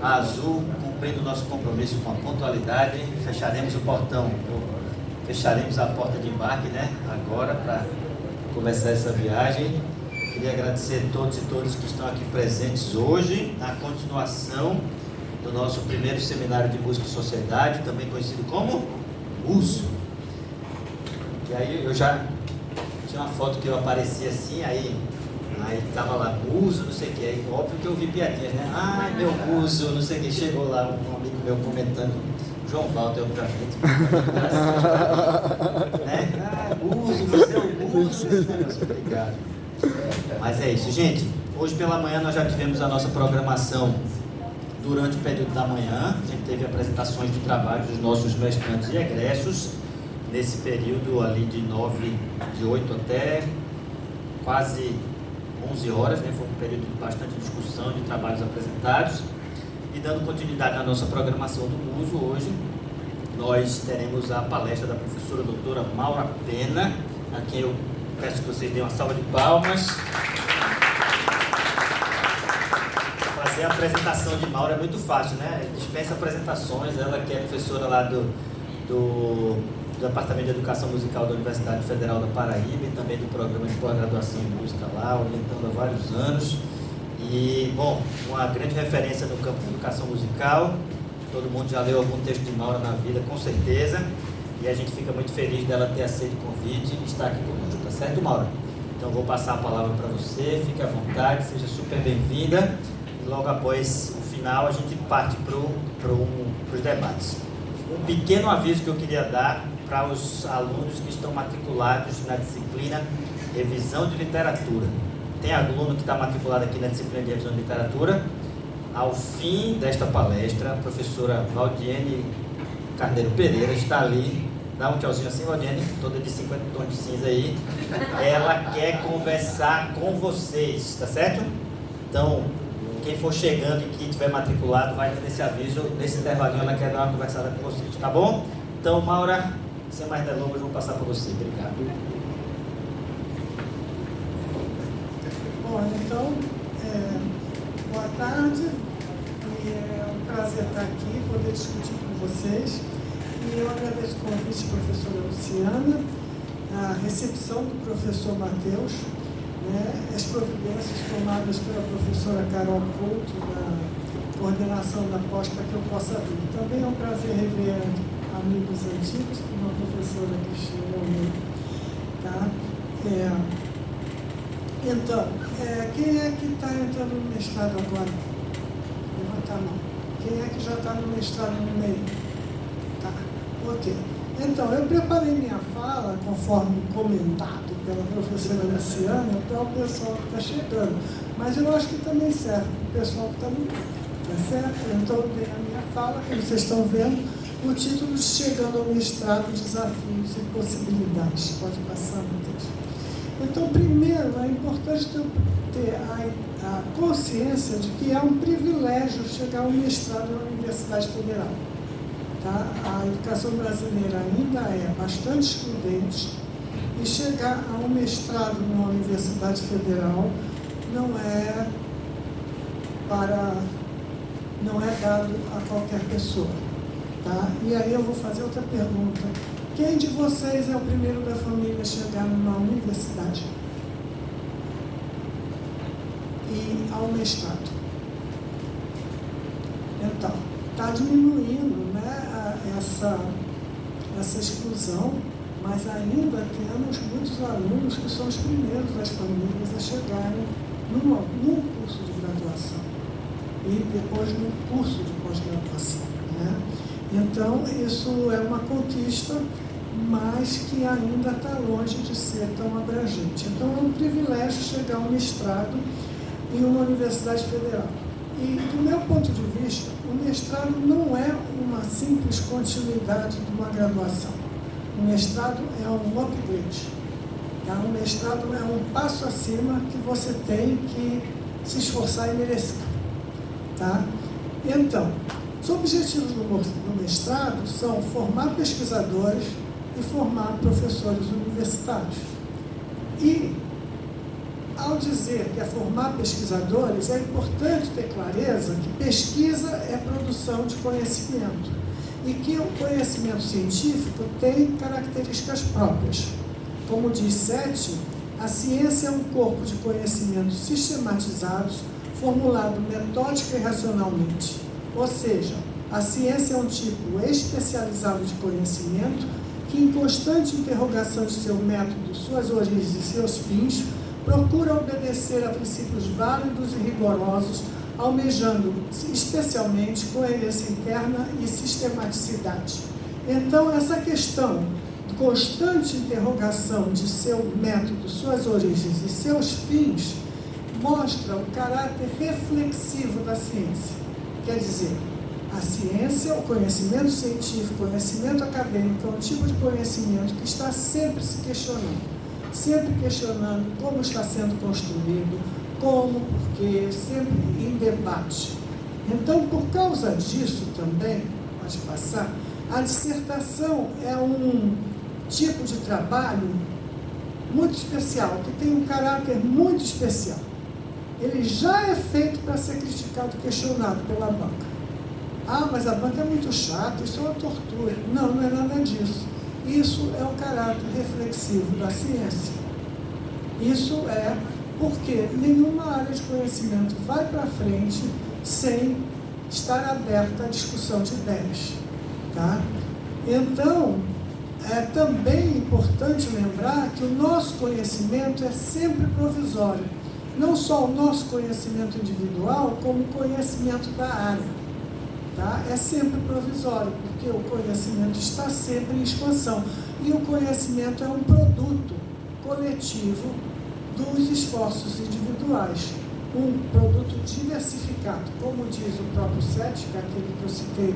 A Azul, cumprindo o nosso compromisso com a pontualidade, fecharemos o portão, fecharemos a porta de embarque, né? Agora, para começar essa viagem. Queria agradecer a todos e todas que estão aqui presentes hoje, na continuação do nosso primeiro seminário de música e sociedade, também conhecido como Uso. E aí eu já tinha uma foto que eu apareci assim, aí tava lá, Uso, não sei o que, aí óbvio que eu vi piadinhas, né? Ai, meu Uso, não sei o que, chegou lá um amigo meu comentando, João Walter, obviamente, né? Ah, Uso, você é o Uso, obrigado. Mas é isso, gente. Hoje pela manhã nós já tivemos a nossa programação durante o período da manhã. A gente teve apresentações de trabalho dos nossos mestrantes e egressos nesse período ali de 8 até quase 11 horas, né? Foi um período de bastante discussão de trabalhos apresentados. E dando continuidade à nossa programação do MUSO, hoje nós teremos a palestra da professora doutora Maura Pena, a quem eu peço que vocês deem uma salva de palmas. Fazer a apresentação de Maura é muito fácil, né? Dispensa apresentações, ela que é professora lá do Departamento de Educação Musical da Universidade Federal da Paraíba e também do programa de pós-graduação em música lá, orientando há vários anos. E, bom, uma grande referência no campo de educação musical. Todo mundo já leu algum texto de Maura na vida, com certeza. E a gente fica muito feliz dela ter aceito o convite e estar aqui conosco, tá certo, Maura? Então, vou passar a palavra para você, fique à vontade, seja super bem-vinda. E logo após o final, a gente parte para os debates. Um pequeno aviso que eu queria dar para os alunos que estão matriculados na disciplina Revisão de Literatura. Tem aluno que está matriculado aqui na disciplina de Revisão de Literatura. Ao fim desta palestra, a professora Valdiene Carneiro Pereira está ali. Dá um tchauzinho assim, Valdiene, toda de 50 tons de cinza aí. Ela quer conversar com vocês, tá certo? Então, quem for chegando e que estiver matriculado, vai ter esse aviso. Nesse intervalinho, ela quer dar uma conversada com vocês, tá bom? Então, Maura, sem mais delongas, eu vou passar para você. Obrigado. Bom, então, boa tarde. E é um prazer estar aqui, poder discutir com vocês. E eu agradeço o convite da professora Luciana, a recepção do professor Matheus, né, as providências tomadas pela professora Carol Couto, da coordenação da pós, para que eu possa vir. Também é um prazer rever amigos antigos, como a professora Cristina Almeida. Tá? Então, quem é que está entrando no mestrado agora? Levanta a mão. Quem é que já está no mestrado no meio? Tá, ok. Então, eu preparei minha fala, conforme comentado pela professora Luciana, para o pessoal que está chegando. Mas eu acho que também serve para o pessoal que está no meio. Tá certo? Então, eu dei a minha fala, como vocês estão vendo, o título de Chegando ao Mestrado, Desafios e Possibilidades. Pode passar, Matheus. Então, primeiro, é importante ter a consciência de que é um privilégio chegar ao mestrado na Universidade Federal. Tá? A educação brasileira ainda é bastante excludente e chegar a um mestrado numa Universidade Federal não é dado a qualquer pessoa. Tá? E aí eu vou fazer outra pergunta. Quem de vocês é o primeiro da família a chegar numa universidade e ao mestrado? Então, está diminuindo, né, essa exclusão, mas ainda temos muitos alunos que são os primeiros das famílias a chegarem num curso de graduação e depois num curso de pós-graduação, né? Então, isso é uma conquista, mas que ainda está longe de ser tão abrangente. Então, é um privilégio chegar ao mestrado em uma universidade federal. E, do meu ponto de vista, o mestrado não é uma simples continuidade de uma graduação. O mestrado é um upgrade. Tá? O mestrado é um passo acima que você tem que se esforçar e merecer. Tá? Então, os objetivos do mestrado são formar pesquisadores e formar professores universitários. E ao dizer que é formar pesquisadores, é importante ter clareza que pesquisa é produção de conhecimento e que o conhecimento científico tem características próprias. Como diz Sete, a ciência é um corpo de conhecimentos sistematizados, formulado metódica e racionalmente. Ou seja, a ciência é um tipo especializado de conhecimento que, em constante interrogação de seu método, suas origens e seus fins, procura obedecer a princípios válidos e rigorosos, almejando especialmente coerência interna e sistematicidade. Então, essa questão de constante interrogação de seu método, suas origens e seus fins, mostra o caráter reflexivo da ciência. Quer dizer, a ciência, o conhecimento científico, o conhecimento acadêmico é um tipo de conhecimento que está sempre se questionando como está sendo construído, como, porque, sempre em debate. Então, por causa disso também, pode passar, a dissertação é um tipo de trabalho muito especial, que tem um caráter muito especial. Ele já é feito para ser criticado e questionado pela banca. Ah, mas a banca é muito chata, isso é uma tortura. Não, não é nada disso. Isso é o caráter reflexivo da ciência. Isso é porque nenhuma área de conhecimento vai para frente sem estar aberta à discussão de ideias. Tá? Então, é também importante lembrar que o nosso conhecimento é sempre provisório. Não só o nosso conhecimento individual, como o conhecimento da área. Tá? É sempre provisório, porque o conhecimento está sempre em expansão. E o conhecimento é um produto coletivo dos esforços individuais. Um produto diversificado. Como diz o próprio Sete, que é aquele que eu citei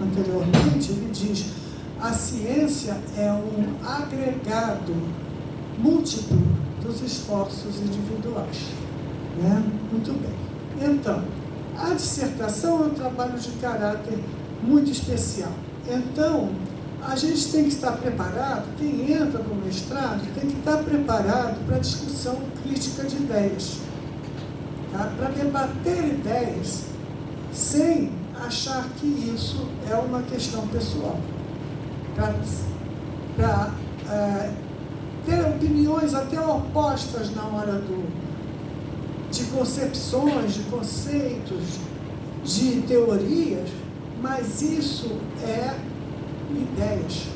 anteriormente, ele diz: a ciência é um agregado múltiplo dos esforços individuais. Né? Muito bem. Então, a dissertação é um trabalho de caráter muito especial. Então, a gente tem que estar preparado, quem entra para o mestrado tem que estar preparado para a discussão crítica de ideias. Tá? Para debater ideias sem achar que isso é uma questão pessoal. Para ter opiniões até opostas na hora de concepções, de conceitos, de teorias, mas isso é ideias,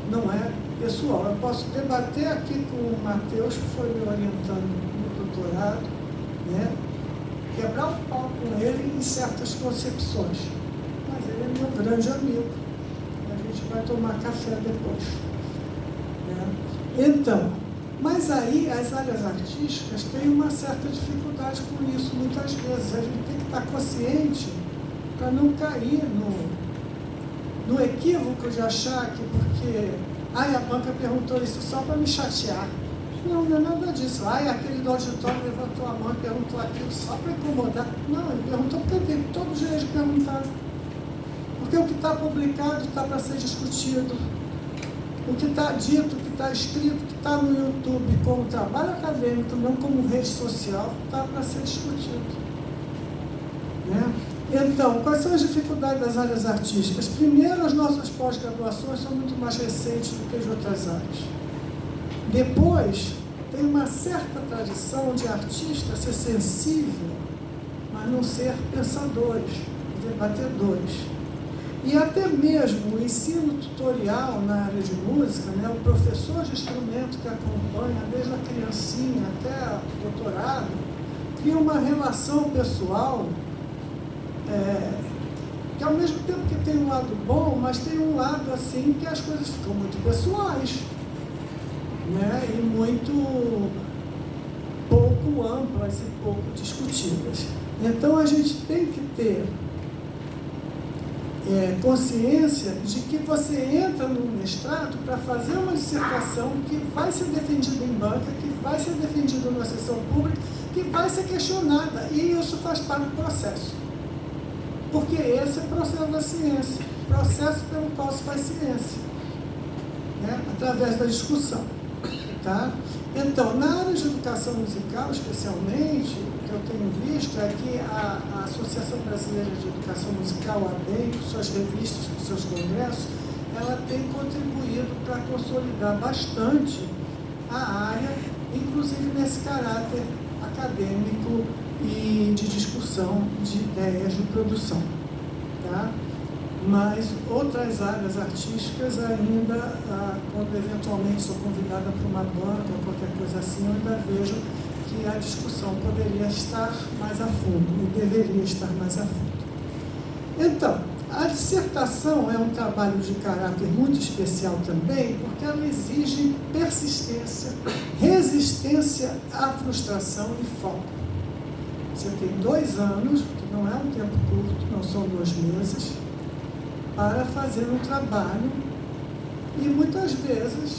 não é pessoal. Eu posso debater aqui com o Matheus, que foi me orientando no doutorado, né? Quebrar o pau com ele em certas concepções, mas ele é meu grande amigo, a gente vai tomar café depois. Né? Então, mas aí as áreas artísticas têm uma certa dificuldade com isso, muitas vezes. A gente tem que estar consciente para não cair no equívoco de achar que porque a banca perguntou isso só para me chatear. Não, não é nada disso. Aquele do auditório levantou a mão e perguntou aquilo só para incomodar. Não, ele perguntou porque ele tem todo o direito de perguntar. Porque o que está publicado está para ser discutido. O que está dito, o que está escrito, o que está no YouTube como trabalho acadêmico, não como rede social, está para ser discutido. Né? Então, quais são as dificuldades das áreas artísticas? Primeiro, as nossas pós-graduações são muito mais recentes do que as outras áreas. Depois, tem uma certa tradição de artista ser sensível, mas não ser pensadores, debatedores. E até mesmo o ensino tutorial na área de música, né, o professor de instrumento que acompanha desde a criancinha até o doutorado, cria uma relação pessoal que ao mesmo tempo que tem um lado bom, mas tem um lado assim que as coisas ficam muito pessoais, né, e muito pouco amplas e pouco discutidas. Então a gente tem que ter consciência de que você entra no mestrado para fazer uma dissertação que vai ser defendida em banca, que vai ser defendida numa sessão pública, que vai ser questionada, e isso faz parte do processo. Porque esse é o processo da ciência, o processo pelo qual se faz ciência, né? Através da discussão. Tá? Então, na área de educação musical, especialmente, o que eu tenho visto é que a Associação Brasileira de Educação Musical, a ABEM, com suas revistas, com seus congressos, ela tem contribuído para consolidar bastante a área, inclusive nesse caráter acadêmico e de discussão de ideias de produção. Tá? Mas outras áreas artísticas ainda, quando eventualmente sou convidada para uma banda ou qualquer coisa assim, eu ainda vejo que a discussão poderia estar mais a fundo e deveria estar mais a fundo. Então, a dissertação é um trabalho de caráter muito especial também, porque ela exige persistência, resistência à frustração e foco. Você tem 2 anos, que não é um tempo curto, não são 2 meses, para fazer um trabalho, e muitas vezes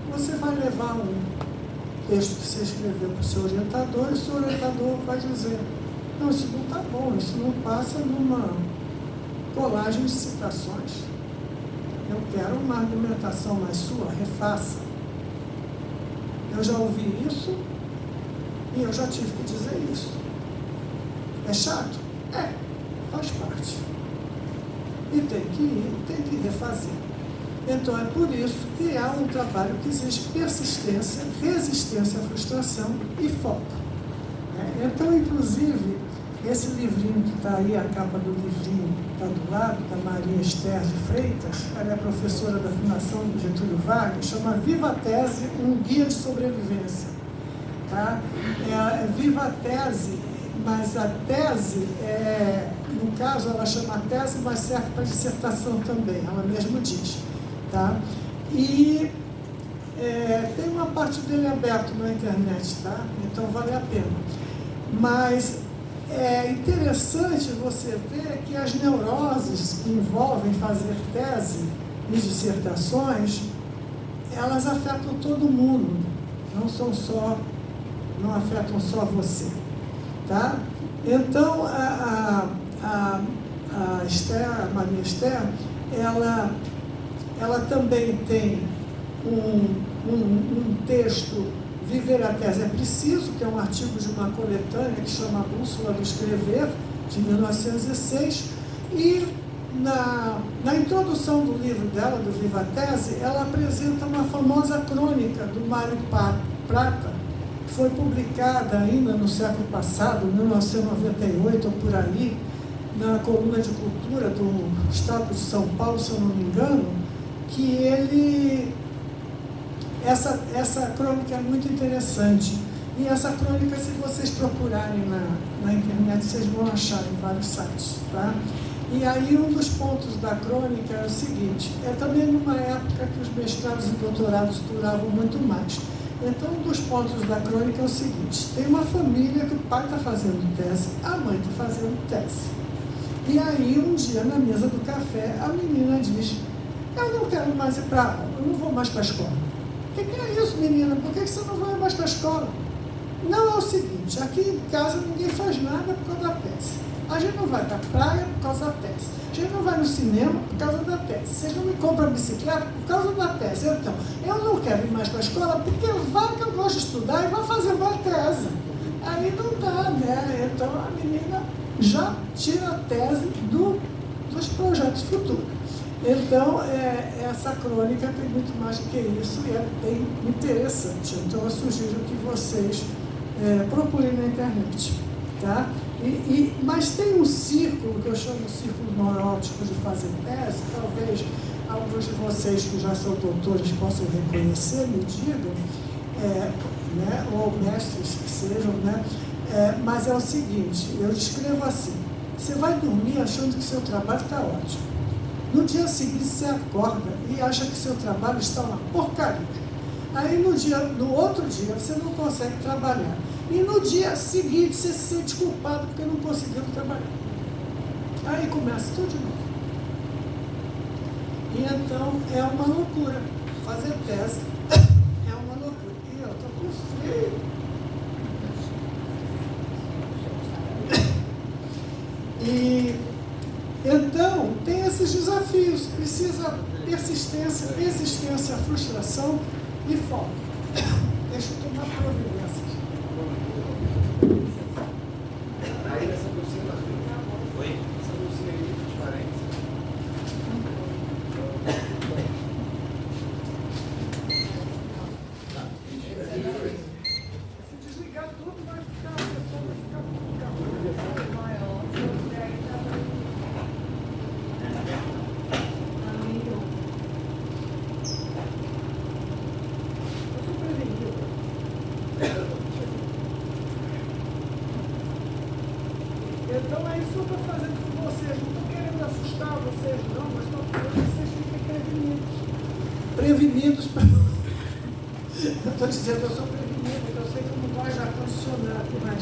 você vai levar um texto que você escreveu para o seu orientador, e o seu orientador vai dizer: não, isso não está bom, isso não passa numa colagem de citações, eu quero uma argumentação mais sua, refaça. Eu já ouvi isso e eu já tive que dizer isso. É chato? É, faz parte. E tem que ir, tem que refazer. Então, é por isso que há um trabalho que exige persistência, resistência à frustração e foco. Então, inclusive, esse livrinho que está aí, a capa do livrinho está do lado, da Maria Esther de Freitas, ela é professora da Fundação Getúlio Vargas, chama Viva a Tese, um guia de sobrevivência. Tá? Viva a Tese, mas a tese, no caso, ela chama tese, mas serve para dissertação também, ela mesma diz. Tá? E tem uma parte dele aberto na internet, tá? Então vale a pena. Mas é interessante você ver que as neuroses que envolvem fazer tese e dissertações, elas afetam todo mundo, não afetam só você. Tá? Então, a Maria Esther, ela também tem um texto, Viver a Tese é Preciso, que é um artigo de uma coletânea que chama Bússola do Escrever, de 1906, e na introdução do livro dela, do Viva a Tese, ela apresenta uma famosa crônica do Mário Prata, que foi publicada ainda no século passado, 1998 ou por aí, na coluna de cultura do Estado de São Paulo, se eu não me engano, que essa crônica é muito interessante. E essa crônica, se vocês procurarem na internet, vocês vão achar em vários sites. Tá? E aí um dos pontos da crônica é o seguinte, é também numa época que os mestrados e doutorados duravam muito mais. Então, um dos pontos da crônica é o seguinte, tem uma família que o pai está fazendo tese, a mãe está fazendo tese. E aí, um dia, na mesa do café, a menina diz: eu não quero mais ir para aula, eu não vou mais para a escola. O que é isso, menina? Por que você não vai mais para a escola? Não, é o seguinte, aqui em casa ninguém faz nada por causa da tese. A gente não vai para a praia por causa da tese. A gente não vai no cinema por causa da tese. Vocês não me compram bicicleta por causa da tese. Então, eu não quero ir mais para a escola porque vai que eu gosto de estudar e vai fazer uma tese. Aí não dá, né? Então, a menina já tira a tese dos projetos futuros. Então, essa crônica tem muito mais do que isso e é bem interessante. Então, eu sugiro que vocês procurem na internet. Tá? Mas tem um círculo, que eu chamo de círculo neurótico de fazer tese, talvez alguns de vocês que já são doutores possam reconhecer, me digam, né? Ou mestres que sejam, né? Mas é o seguinte, eu descrevo assim: você vai dormir achando que seu trabalho está ótimo. No dia seguinte você acorda e acha que seu trabalho está uma porcaria. Aí no outro dia você não consegue trabalhar. E no dia seguinte você se sente culpado porque não conseguiu trabalhar. Aí começa tudo de novo. E então é uma loucura. Fazer tese é uma loucura. E eu estou com frio. E então tem esses desafios. Precisa persistência, resistência, frustração e foco. Deixa eu tomar providências. Aí nessa bolsinha Oi? essa bolsinha aí, transparente. Se desligar tudo, vai ficar, a pessoa vai ficar muito maior. Eu sou prevenido. Então é isso que eu estou fazendo com vocês. Não estou querendo assustar vocês, não, mas estou querendo que vocês fiquem prevenidos. Prevenidos para. Eu estou dizendo, eu sou prevenido, porque eu sei que não vai já condicionado, mas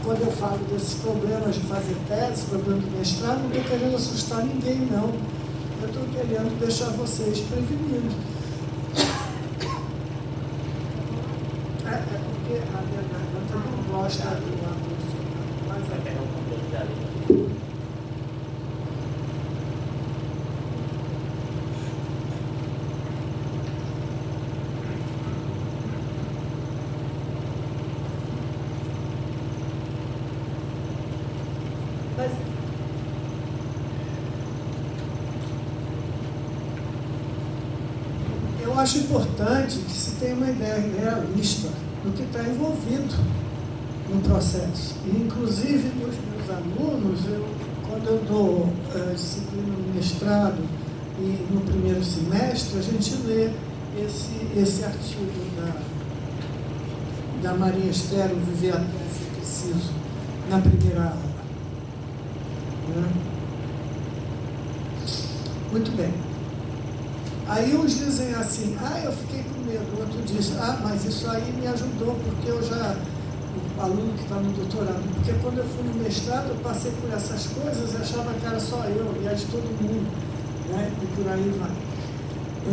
quando eu falo desses problemas de fazer tese, problema de mestrado, não estou querendo assustar ninguém, não. Eu estou querendo deixar vocês prevenidos. É porque a minha garganta não gosta do ar-condicionado, mas Vai é. pegar um controle da língua. Mas eu acho importante que se tenha uma ideia realista do que está envolvido no processo. E, inclusive, nos meus alunos, quando eu dou disciplina no mestrado e no primeiro semestre, a gente lê esse artigo da Maria Estero, Viver a Tese é Preciso, na primeira aula. Né? Muito bem. Aí uns dizem assim, eu fiquei com medo. O outro diz, mas isso aí me ajudou, porque eu já, o aluno que está no doutorado, porque quando eu fui no mestrado, eu passei por essas coisas e achava que era só eu, e era de todo mundo, né? E por aí vai.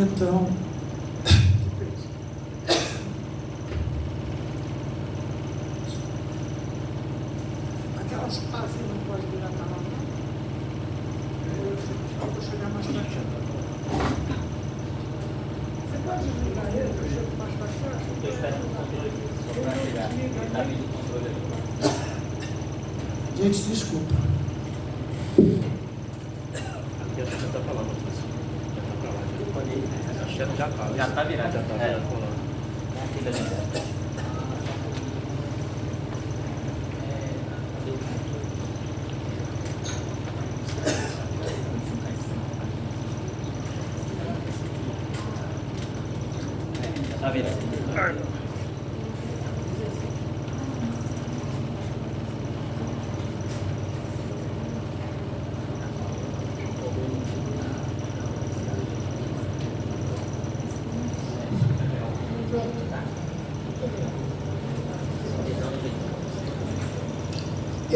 Então, aquelas pazinhas não pode virar para lá, não? Eu vou chegar mais pra cá. Você pode desligar ele, eu chego mais para cá? Estou esperando o controle aqui, só para chegar. Está vindo o controle ali. Gente, desculpa. Aqui a gente está falando, professor. Já está para lá. Acho que já está. Já está virado. Já está virado por lá. Fica ali. Está virado.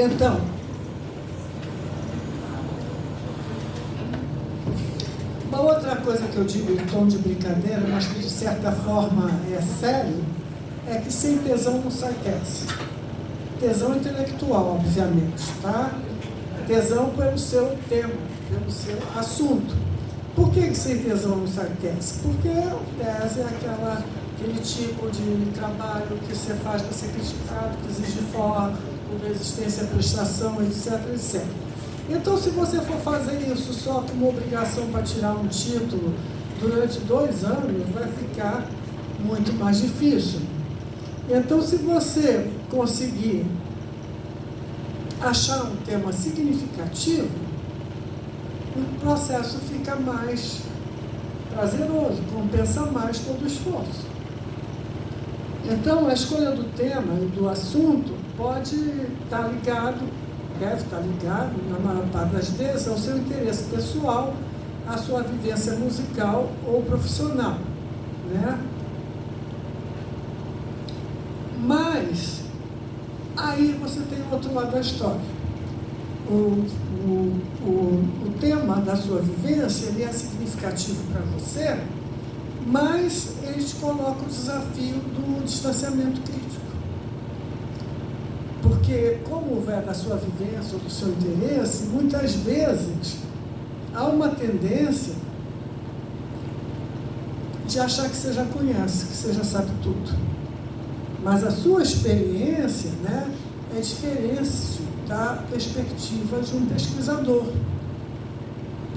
Então, uma outra coisa que eu digo em tom de brincadeira, mas que de certa forma é sério, é que sem tesão não sai tese. Tesão intelectual, obviamente, tá? Tesão pelo seu tema, pelo seu assunto. Por que sem tesão não sai tese? Porque tese é aquele tipo de trabalho que você faz para ser criticado, que exige foco, resistência à prestação, etc, etc. Então, se você for fazer isso só como obrigação para tirar um título durante 2 anos, vai ficar muito mais difícil. Então, se você conseguir achar um tema significativo, o processo fica mais prazeroso, compensa mais todo o esforço. Então, a escolha do tema e do assunto pode estar ligado, deve estar ligado, na maior parte das vezes, ao seu interesse pessoal, à sua vivência musical ou profissional, né? Mas, aí você tem o outro lado da história. O tema da sua vivência, ele é significativo para você, mas ele te coloca o desafio do distanciamento crítico. Porque, como é da sua vivência ou do seu interesse, muitas vezes há uma tendência de achar que você já conhece, que você já sabe tudo. Mas a sua experiência, né, é diferente da perspectiva de um pesquisador,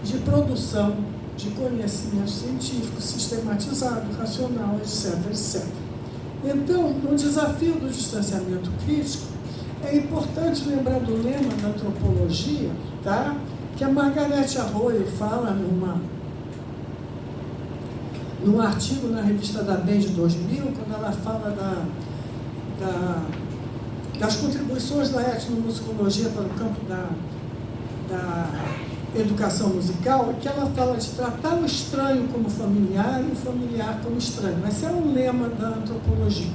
de produção de conhecimento científico sistematizado, racional, etc, etc. Então, no desafio do distanciamento crítico, é importante lembrar do lema da antropologia, tá? Que a Margarete Arroyo fala num artigo na revista da BEM de 2000, quando ela fala das contribuições da etnomusicologia para o campo da educação musical, que ela fala de tratar o estranho como familiar e o familiar como estranho. Esse é um lema da antropologia,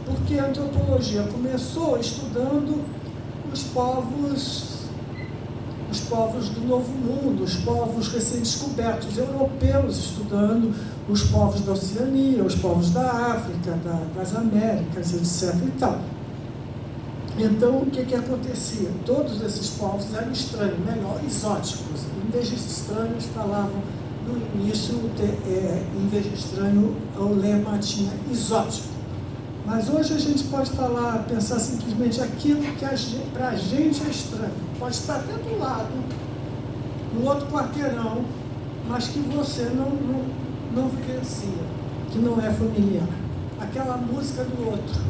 porque a antropologia começou estudando os povos do Novo Mundo, os povos recém-descobertos, europeus, estudando os povos da Oceania, os povos da África, das Américas, etc. e tal. Então, o que acontecia? Todos esses povos eram estranhos, melhor, exóticos. Em vez de estranhos, falavam no início, em vez de estranho, o lema tinha exótico. Mas hoje a gente pode pensar simplesmente aquilo que para a gente é estranho. Pode estar até do lado, no outro quarteirão, mas que você não vivencia, que não é familiar. Aquela música do outro.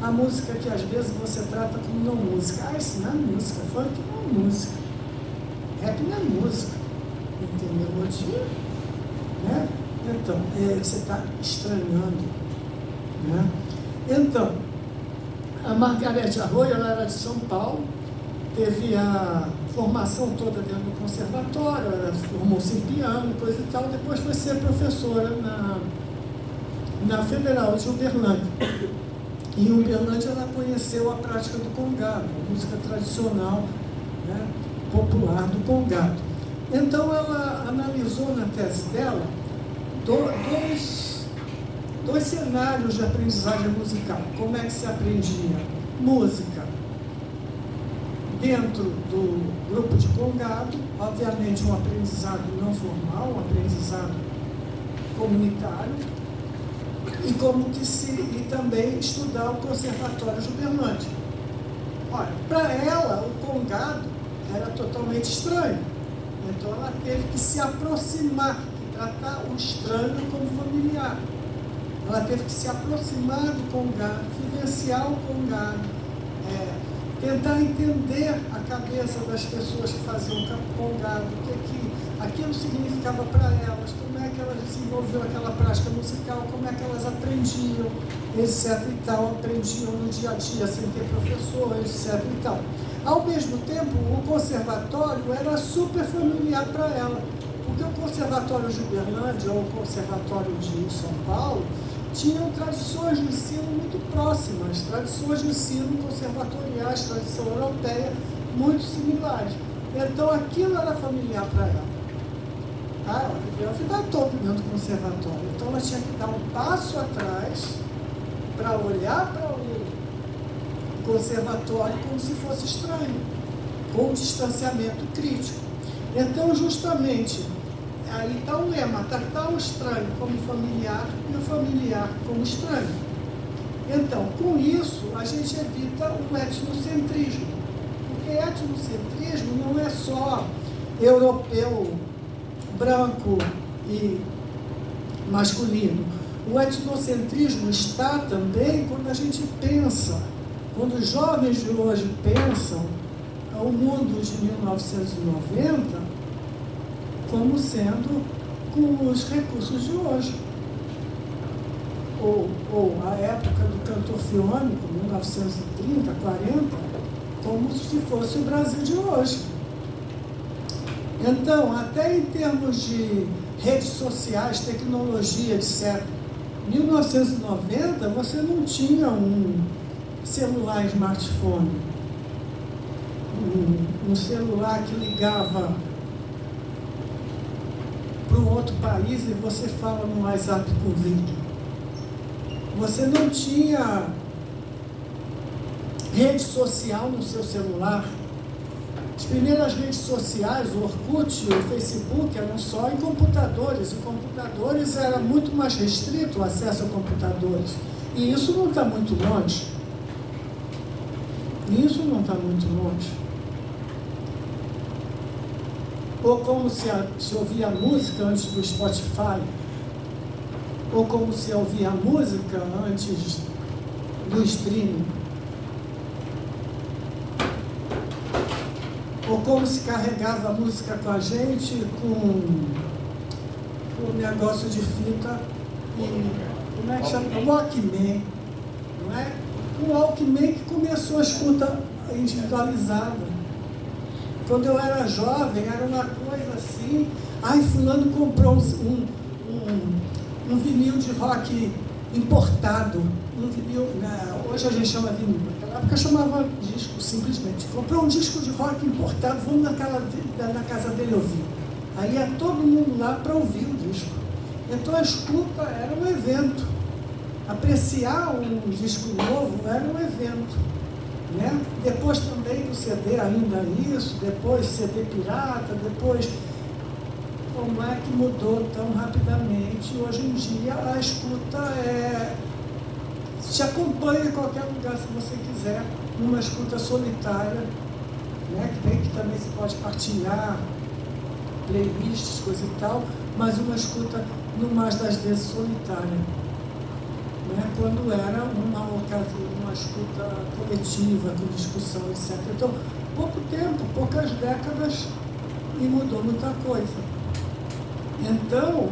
A música que às vezes você trata como não música. Isso não é música, funk não é música. Rap não é música. Tem melodia, né? Então, você está estranhando, né? Então, a Margarete Arroyo, ela era de São Paulo, teve a formação toda dentro do conservatório, ela formou-se em piano, coisa e tal, depois foi ser professora na Federal de Uberlândia. Em Uberlândia ela conheceu a prática do congado, a música tradicional, né, popular do congado. Então ela analisou na tese dela dois cenários de aprendizagem musical. Como é que se aprendia música dentro do grupo de congado, obviamente um aprendizado não formal, um aprendizado comunitário, e também estudar o Conservatório de Uberlândia. Olha, para ela, o congado era totalmente estranho. Então, ela teve que se aproximar, tratar o estranho como familiar. Ela teve que se aproximar do congado, vivenciar o congado, tentar entender a cabeça das pessoas que faziam o congado, o que aquilo significava para elas, como é que elas desenvolviam aquela prática musical, como é que elas aprendiam, etc. e tal, aprendiam no dia a dia sem ter professor, etc. e tal. Ao mesmo tempo, o conservatório era super familiar para ela, porque o Conservatório de Uberlândia ou o Conservatório de São Paulo tinham tradições de ensino muito próximas, tradições de ensino conservatoriais, tradição europeia, muito similares. Então, aquilo era familiar para ela. Ela viveu a vida toda dentro do conservatório. Então, ela tinha que dar um passo atrás para olhar para o conservatório como se fosse estranho, com um distanciamento crítico. Então, justamente, aí está o lema, tratar o estranho como familiar e o familiar como estranho. Então, com isso, a gente evita o etnocentrismo. Porque etnocentrismo não é só europeu, branco e masculino. O etnocentrismo está também quando a gente pensa, quando os jovens de hoje pensam o mundo de 1990 como sendo com os recursos de hoje. Ou a época do canto orfeônico, 1930, 40, como se fosse o Brasil de hoje. Então, até em termos de redes sociais, tecnologia, etc., 1990 você não tinha um celular smartphone, um celular que ligava para um outro país e você fala no WhatsApp com vídeo. Você não tinha rede social no seu celular. As primeiras redes sociais, o Orkut, o Facebook, eram só em computadores, e computadores era muito mais restrito o acesso a computadores. E isso não está muito longe. Isso não está muito longe. Ou como se ouvia música antes do Spotify, ou como se ouvia música antes do streaming, ou como se carregava a música com a gente com um negócio de fita e, como é que chama? Walkman, não é? Um Walkman que começou a escuta individualizada. Quando eu era jovem, era uma coisa assim, fulano comprou um vinil de rock importado, um vinil, hoje a gente chama vinil, naquela época chamava disco, simplesmente. Comprou um disco de rock importado, vamos na casa dele ouvir. Aí ia todo mundo lá para ouvir o disco. Então a escuta era um evento. Apreciar um disco novo era um evento. Né? Depois também do CD ainda isso, depois CD pirata, depois como é que mudou tão rapidamente. Hoje em dia a escuta te acompanha em qualquer lugar se você quiser, numa escuta solitária, né? Que também se pode partilhar playlists, coisa e tal, mas uma escuta no mais das vezes solitária. Quando era uma escuta coletiva, com discussão, etc. Então, pouco tempo, poucas décadas, e mudou muita coisa. Então,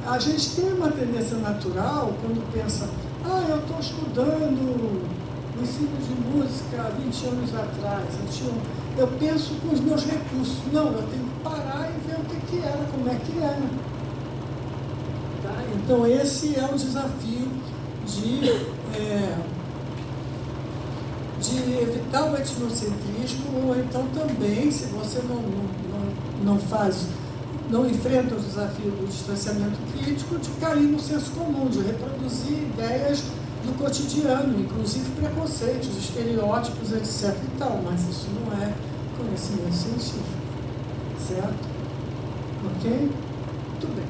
a gente tem uma tendência natural, quando pensa, eu estou estudando ensino de música há 20 anos atrás, eu penso com os meus recursos. Não, eu tenho que parar e ver o que era, como é que era. Tá? Então, esse é o desafio de evitar o etnocentrismo, ou então também, se você não enfrenta o desafio do distanciamento crítico, de cair no senso comum, de reproduzir ideias do cotidiano, inclusive preconceitos, estereótipos, etc. e tal, mas isso não é conhecimento científico, certo? Ok? Muito bem.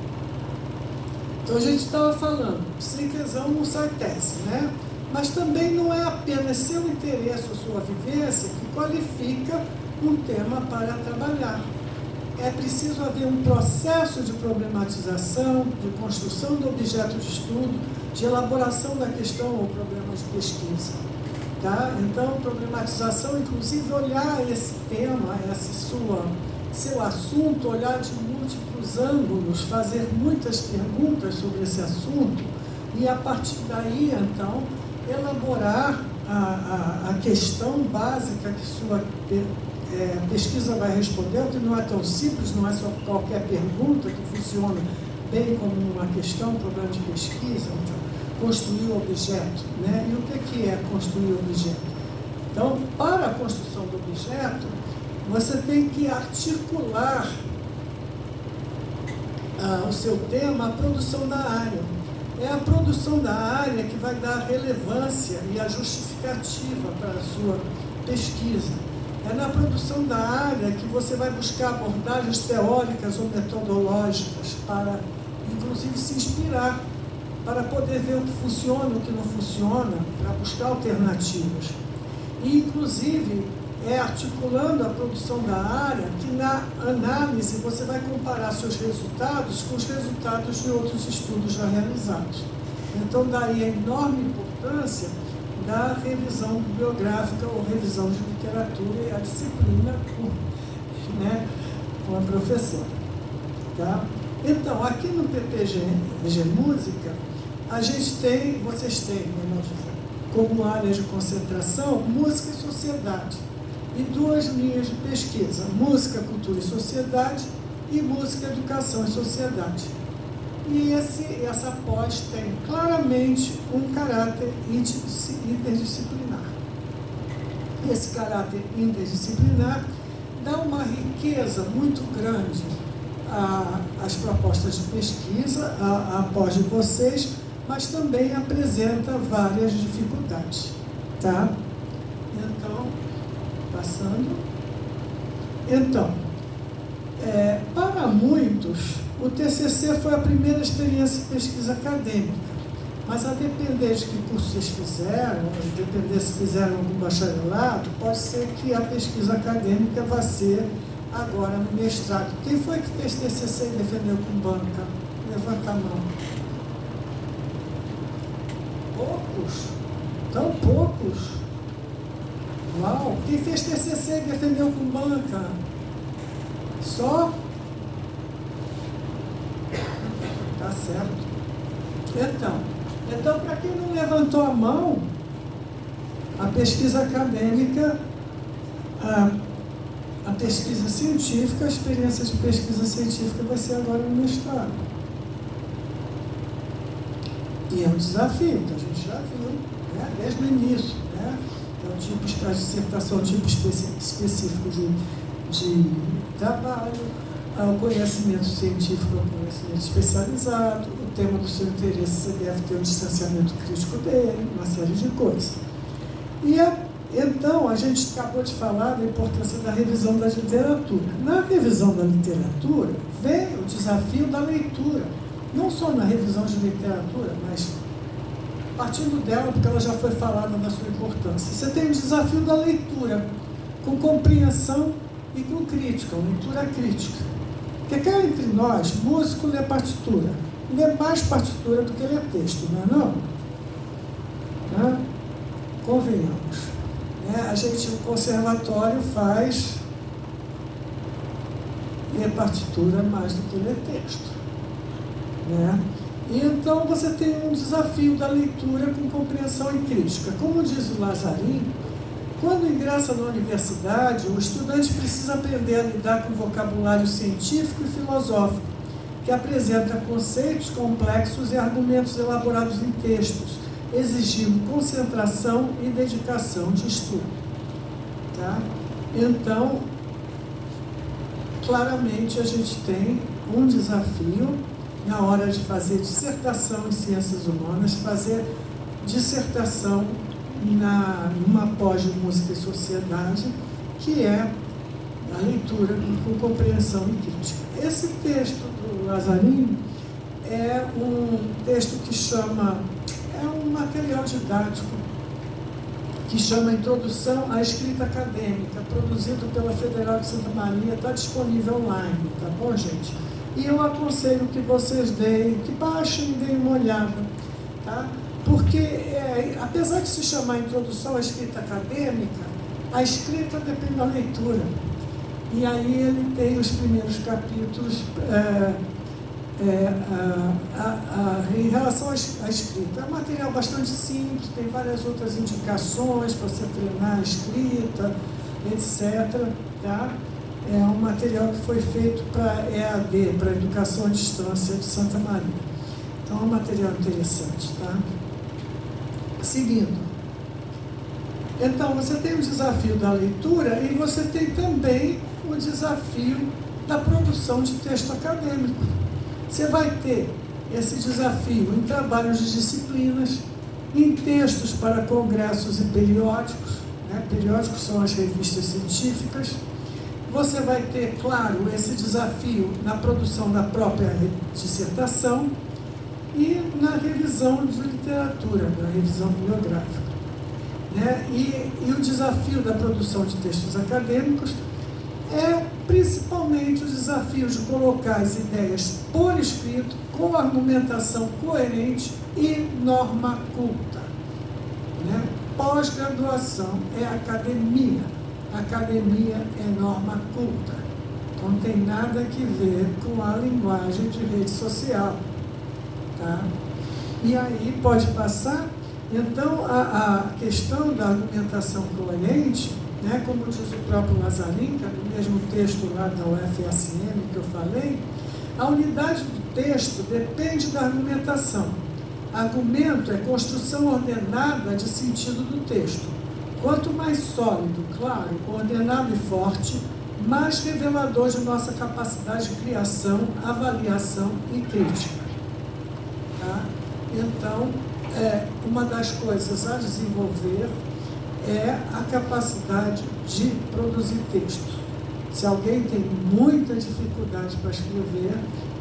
Então a gente estava falando, sem tesão não sai tese, né? Mas também não é apenas seu interesse ou sua vivência que qualifica um tema para trabalhar. É preciso haver um processo de problematização, de construção do objeto de estudo, de elaboração da questão ou problema de pesquisa. Tá? Então, problematização, inclusive, olhar esse tema, seu assunto, olhar de múltiplos ângulos, fazer muitas perguntas sobre esse assunto e, a partir daí, então, elaborar a questão básica que sua pesquisa vai responder, que não é tão simples, não é só qualquer pergunta que funciona bem como uma questão, um problema de pesquisa. Então, construir o objeto, né? E o que é construir o objeto? Então, para a construção do objeto, você tem que articular o seu tema à produção da área. É a produção da área que vai dar a relevância e a justificativa para a sua pesquisa. É na produção da área que você vai buscar abordagens teóricas ou metodológicas para, inclusive, se inspirar, para poder ver o que funciona, o que não funciona, para buscar alternativas. E, inclusive, é articulando a produção da área que, na análise, você vai comparar seus resultados com os resultados de outros estudos já realizados. Então, daí a enorme importância da revisão bibliográfica ou revisão de literatura e a disciplina com a professora. Tá? Então, aqui no PPG Música, vocês têm, como área de concentração, música e sociedade. E duas linhas de pesquisa, música, cultura e sociedade e música, educação e sociedade. E essa pós tem claramente um caráter interdisciplinar. Esse caráter interdisciplinar dá uma riqueza muito grande às propostas de pesquisa, à pós de vocês, mas também apresenta várias dificuldades. Tá? Então, passando. Então, para muitos, o TCC foi a primeira experiência de pesquisa acadêmica, mas a depender de que curso vocês fizeram, a depender se fizeram algum bacharelado, pode ser que a pesquisa acadêmica vá ser agora no mestrado. Quem foi que fez TCC e defendeu com banca? Levanta a mão. Poucos? Tão poucos? Uau! Quem fez TCC e defendeu com banca? Só? Tá certo. Então, para quem não levantou a mão, a pesquisa acadêmica, a pesquisa científica, a experiência de pesquisa científica vai ser agora no mestrado. E é um desafio, que a gente já viu, né, desde o início, né? É um tipo, a dissertação, um tipo específico de trabalho, o conhecimento científico, o conhecimento especializado, o tema do seu interesse, você deve ter um distanciamento crítico dele, uma série de coisas. Então, a gente acabou de falar da importância da revisão da literatura. Na revisão da literatura, vem o desafio da leitura. Não só na revisão de literatura, mas partindo dela, porque ela já foi falada da sua importância. Você tem o desafio da leitura, com compreensão e com crítica, leitura crítica. Porque cá entre nós, músico lê partitura. Lê mais partitura do que lê texto, não é não? Né? Convenhamos. A gente, o conservatório faz ler partitura mais do que ler texto. Né? E então você tem um desafio da leitura com compreensão e crítica. Como diz o Lazzarin, quando ingressa na universidade, o estudante precisa aprender a lidar com vocabulário científico e filosófico, que apresenta conceitos complexos e argumentos elaborados em textos, exigindo concentração e dedicação de estudo. Tá? Então, claramente a gente tem um desafio na hora de fazer dissertação em ciências humanas, fazer dissertação numa pós de música e sociedade, que é a leitura com compreensão e crítica. Esse texto do Lazzarin é um texto que chama, é um material didático que chama Introdução à Escrita Acadêmica, produzido pela Federal de Santa Maria, está disponível online, tá bom, gente? E eu aconselho que vocês que baixem e deem uma olhada, tá? Porque, apesar de se chamar Introdução à Escrita Acadêmica, a escrita depende da leitura. E aí ele tem os primeiros capítulos em relação à escrita. É um material bastante simples, tem várias outras indicações para você treinar a escrita, etc. Tá? É um material que foi feito para EAD, para Educação à Distância de Santa Maria. Então é um material interessante. Tá? Seguindo. Então, você tem o desafio da leitura e você tem também o desafio da produção de texto acadêmico. Você vai ter esse desafio em trabalhos de disciplinas, em textos para congressos e periódicos, né? Periódicos são as revistas científicas. Você vai ter, claro, esse desafio na produção da própria dissertação e na revisão de literatura, na revisão bibliográfica. Né? E o desafio da produção de textos acadêmicos é principalmente o desafio de colocar as ideias por escrito, com argumentação coerente e norma culta. Né? Pós-graduação é academia. Academia é norma culta. Então não tem nada que ver com a linguagem de rede social. Tá? E aí pode passar. Então, a questão da argumentação coerente, né, como diz o próprio Lazzarin, no mesmo texto lá da UFSM que eu falei, a unidade do texto depende da argumentação. Argumento é construção ordenada de sentido do texto. Quanto mais sólido, claro, ordenado e forte, mais revelador de nossa capacidade de criação, avaliação e crítica. Tá? Então, uma das coisas a desenvolver é a capacidade de produzir texto. Se alguém tem muita dificuldade para escrever,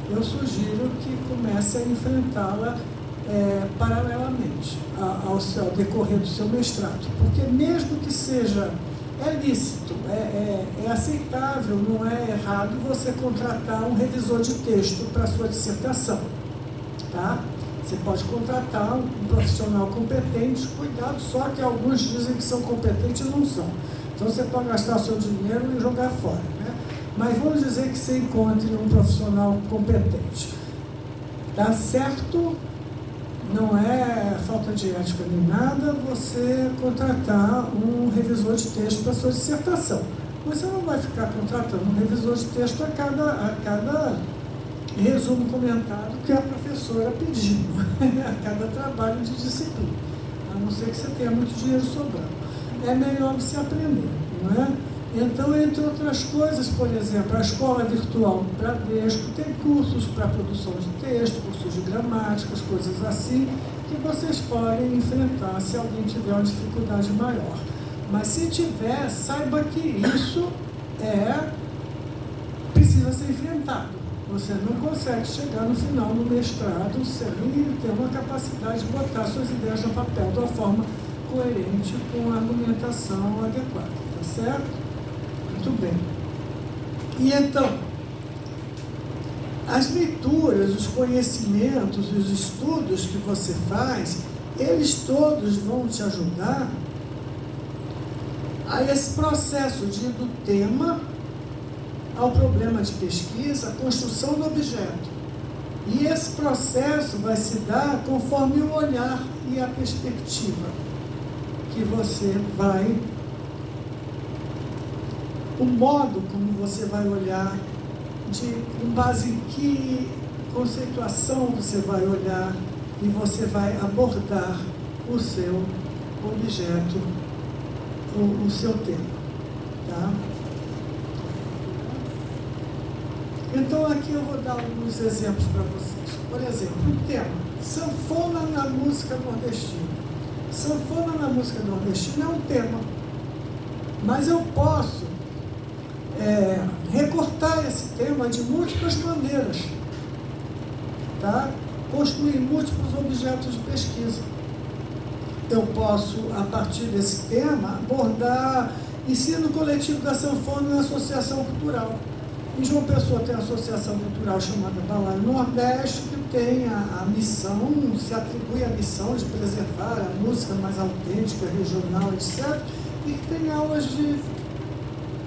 eu sugiro que comece a enfrentá-la paralelamente ao decorrer do seu mestrado. Porque mesmo que seja, é lícito, é aceitável, não é errado você contratar um revisor de texto para a sua dissertação. Tá? Você pode contratar um profissional competente, cuidado, só que alguns dizem que são competentes e não são. Então você pode gastar o seu dinheiro e jogar fora. Né? Mas vamos dizer que você encontre um profissional competente. Tá certo? Não é falta de ética nem nada você contratar um revisor de texto para a sua dissertação. Você não vai ficar contratando um revisor de texto a cada resumo comentado que a professora pediu, a cada trabalho de disciplina, a não ser que você tenha muito dinheiro sobrando. É melhor você aprender, não é? Então, entre outras coisas, por exemplo, a escola virtual Bradesco tem cursos para produção de texto, cursos de gramáticas, coisas assim, que vocês podem enfrentar se alguém tiver uma dificuldade maior. Mas se tiver, saiba que isso precisa ser enfrentado. Você não consegue chegar no final do mestrado sem ter uma capacidade de botar suas ideias no papel de uma forma coerente com a argumentação adequada, tá certo? Muito bem. E então, as leituras, os conhecimentos, os estudos que você faz, eles todos vão te ajudar a esse processo de ir do tema ao problema de pesquisa, a construção do objeto. E esse processo vai se dar conforme o olhar e a perspectiva que você vai, o modo como você vai olhar, com base em que conceituação você vai olhar e você vai abordar o seu objeto, o seu tema. Tá? Então, aqui eu vou dar alguns exemplos para vocês. Por exemplo, o tema, sanfona na música nordestina. Sanfona na música nordestina é um tema, mas eu posso recortar esse tema de múltiplas maneiras, tá? Construir múltiplos objetos de pesquisa. Eu posso, a partir desse tema, abordar ensino coletivo da sanfona na associação cultural. Em João Pessoa tem a associação cultural chamada Balaio Nordeste, que tem a missão, se atribui a missão de preservar a música mais autêntica, regional, etc. E que tem aulas de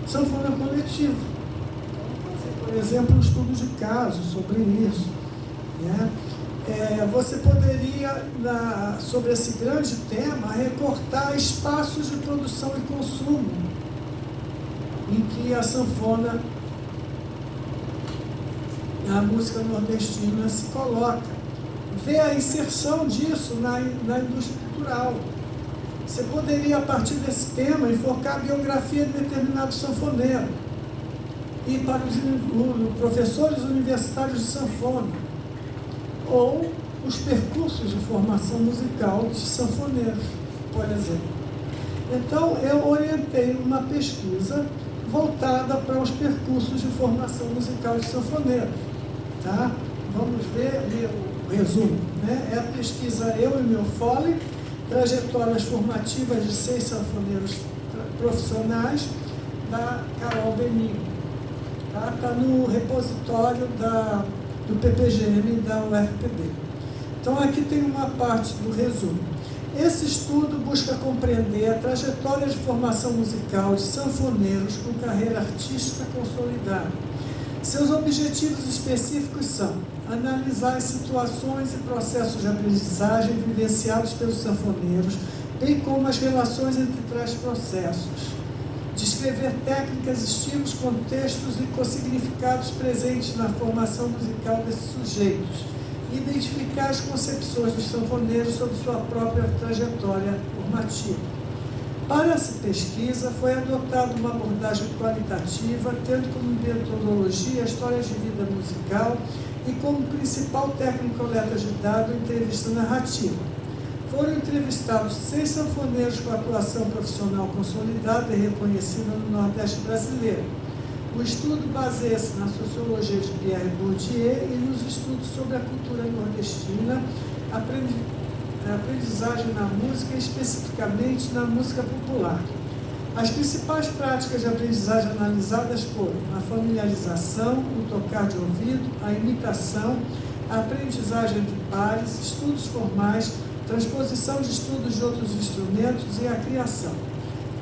sanfona coletiva. Então, fazer, por exemplo, um estudo de caso sobre isso. Né? Você poderia, sobre esse grande tema, recortar espaços de produção e consumo em que a sanfona, a música nordestina se coloca. Ver a inserção disso na indústria cultural. Você poderia, a partir desse tema, enfocar a biografia de determinado sanfoneiro. E para os professores universitários de sanfona. Ou os percursos de formação musical de sanfoneiros, por exemplo. Então, eu orientei uma pesquisa voltada para os percursos de formação musical de sanfoneiros. Tá? Vamos ver o resumo. Né? É a pesquisa Eu e Meu Fole, trajetórias formativas de 6 sanfoneiros profissionais, da Carol Benigno. Está no repositório do PPGM da UFPB. Então, aqui tem uma parte do resumo. Esse estudo busca compreender a trajetória de formação musical de sanfoneiros com carreira artística consolidada. Seus objetivos específicos são analisar as situações e processos de aprendizagem vivenciados pelos sanfoneiros, bem como as relações entre tais processos. Descrever técnicas, estilos, contextos e co-significados presentes na formação musical desses sujeitos. Identificar as concepções dos sanfoneiros sobre sua própria trajetória formativa. Para essa pesquisa, foi adotada uma abordagem qualitativa, tendo como metodologia a história de vida musical e como principal técnica coleta de dados, entrevista narrativa. Foram entrevistados 6 sanfoneiros com atuação profissional consolidada e reconhecida no Nordeste brasileiro. O estudo baseia-se na sociologia de Pierre Bourdieu e nos estudos sobre a cultura nordestina, aprendizagem na música, especificamente na música popular. As principais práticas de aprendizagem analisadas foram a familiarização, o tocar de ouvido, a imitação, a aprendizagem de pares, estudos formais, transposição de estudos de outros instrumentos e a criação.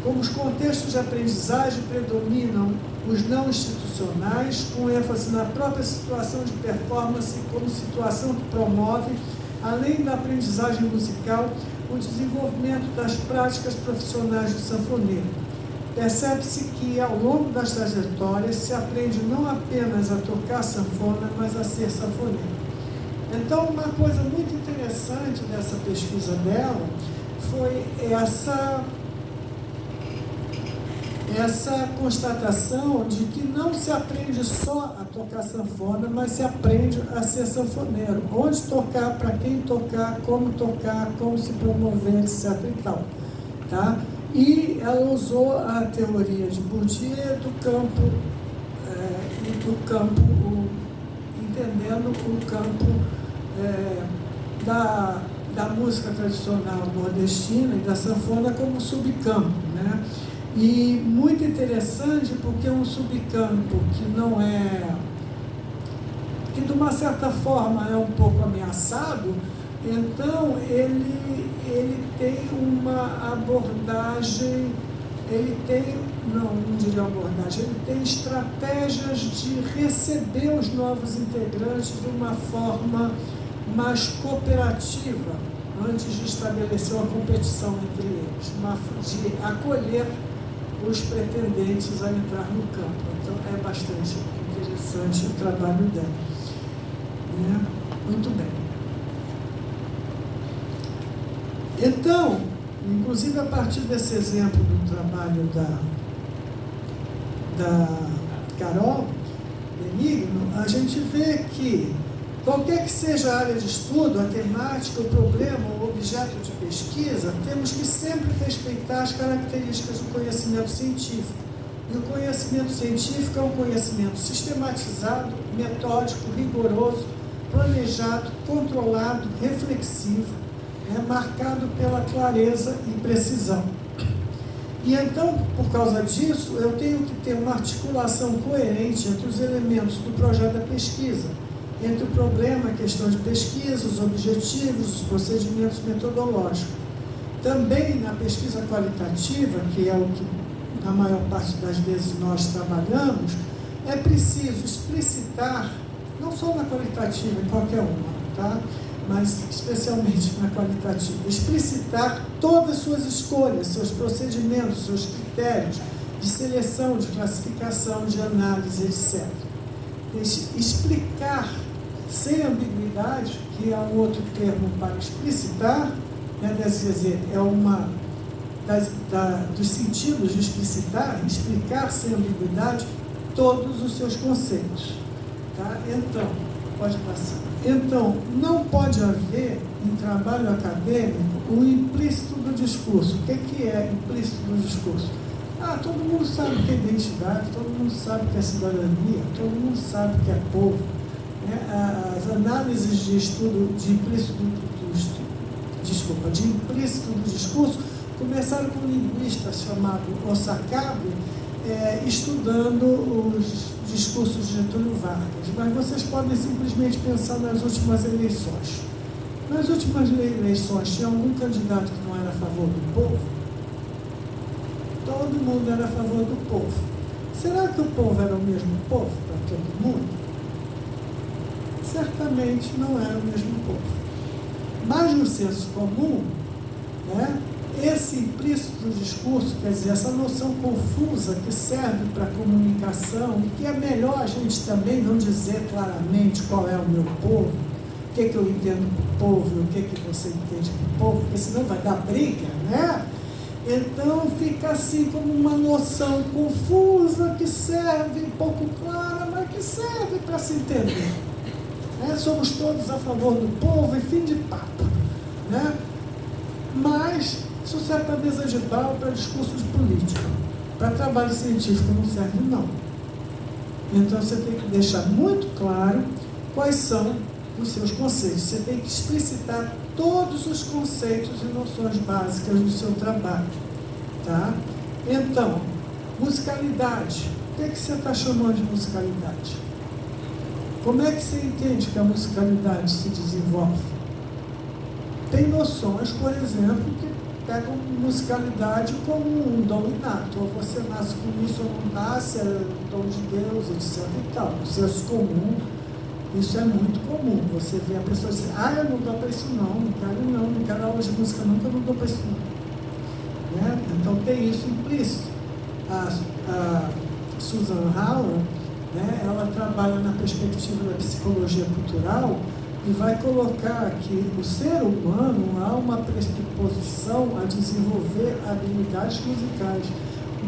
Como os contextos de aprendizagem predominam os não institucionais, com ênfase na própria situação de performance como situação que promove, além da aprendizagem musical, o desenvolvimento das práticas profissionais do sanfoneiro. Percebe-se que, ao longo das trajetórias, se aprende não apenas a tocar sanfona, mas a ser sanfoneiro. Então, uma coisa muito interessante dessa pesquisa dela foi essa constatação de que não se aprende só a tocar sanfona, mas se aprende a ser sanfoneiro. Onde tocar, para quem tocar, como se promover, etc. e tal. Tá? E ela usou a teoria de Bourdieu entendendo o campo da música tradicional nordestina e da sanfona como subcampo, né? E muito interessante porque é um subcampo que de uma certa forma é um pouco ameaçado, então ele tem uma abordagem, ele tem estratégias de receber os novos integrantes de uma forma mais cooperativa, antes de estabelecer uma competição entre eles, de acolher os pretendentes a entrar no campo. Então, é bastante interessante o trabalho dela. Né? Muito bem. Então, inclusive a partir desse exemplo do trabalho da Carol Benigno, a gente vê que qualquer que seja a área de estudo, a temática, o problema, o objeto de pesquisa, temos que sempre respeitar as características do conhecimento científico. E o conhecimento científico é um conhecimento sistematizado, metódico, rigoroso, planejado, controlado, reflexivo, marcado pela clareza e precisão. E então, por causa disso, eu tenho que ter uma articulação coerente entre os elementos do projeto da pesquisa, entre o problema, a questão de pesquisa, os objetivos, os procedimentos metodológicos. Também na pesquisa qualitativa, que é o que na maior parte das vezes nós trabalhamos, é preciso explicitar, não só na qualitativa, em qualquer uma, tá? Mas especialmente na qualitativa, explicitar todas as suas escolhas, seus procedimentos, seus critérios de seleção, de classificação, de análise, etc. Explicar sem ambiguidade, que é um outro termo para explicitar, né, quer dizer, é uma dos sentidos de explicar sem ambiguidade todos os seus conceitos. Tá? Então, pode passar. Então, não pode haver, em trabalho acadêmico, o implícito do discurso. O que é implícito do discurso? Todo mundo sabe o que é identidade, todo mundo sabe o que é cidadania, todo mundo sabe o que é povo. As análises de estudo de implícito do discurso começaram com um linguista chamado Osakabe, estudando os discursos de Getúlio Vargas. Mas vocês podem simplesmente pensar nas últimas eleições. Nas últimas eleições, tinha algum candidato que não era a favor do povo? Todo mundo era a favor do povo. Será que o povo era o mesmo povo para todo mundo? Certamente não era o mesmo povo. Mas no senso comum, esse implícito discurso, quer dizer, essa noção confusa que serve para a comunicação e que é melhor a gente também não dizer claramente qual é o meu povo, o que eu entendo por povo e o que você entende por povo, porque senão vai dar briga, né? Então fica assim como uma noção confusa que serve, pouco clara, mas que serve para se entender. Somos todos a favor do povo e fim de papo. Mas isso serve para mesa de bar, para discurso de política. Para trabalho científico não serve, não. Então você tem que deixar muito claro quais são os seus conceitos. Você tem que explicitar todos os conceitos e noções básicas do seu trabalho. Tá? Então, musicalidade. O que você está chamando de musicalidade? Como é que você entende que a musicalidade se desenvolve? Tem noções, por exemplo, que pegam musicalidade como um dom inato. Ou você nasce com isso ou não nasce, é dom de Deus, etc. e tal. No senso comum, isso é muito comum. Você vê a pessoa dizer, eu não dou para isso não quero aula de música não, que eu não dou para isso não. Né? Então tem isso implícito. A Susan Howard, né, ela trabalha na perspectiva da psicologia cultural e vai colocar que o ser humano há uma predisposição a desenvolver habilidades musicais,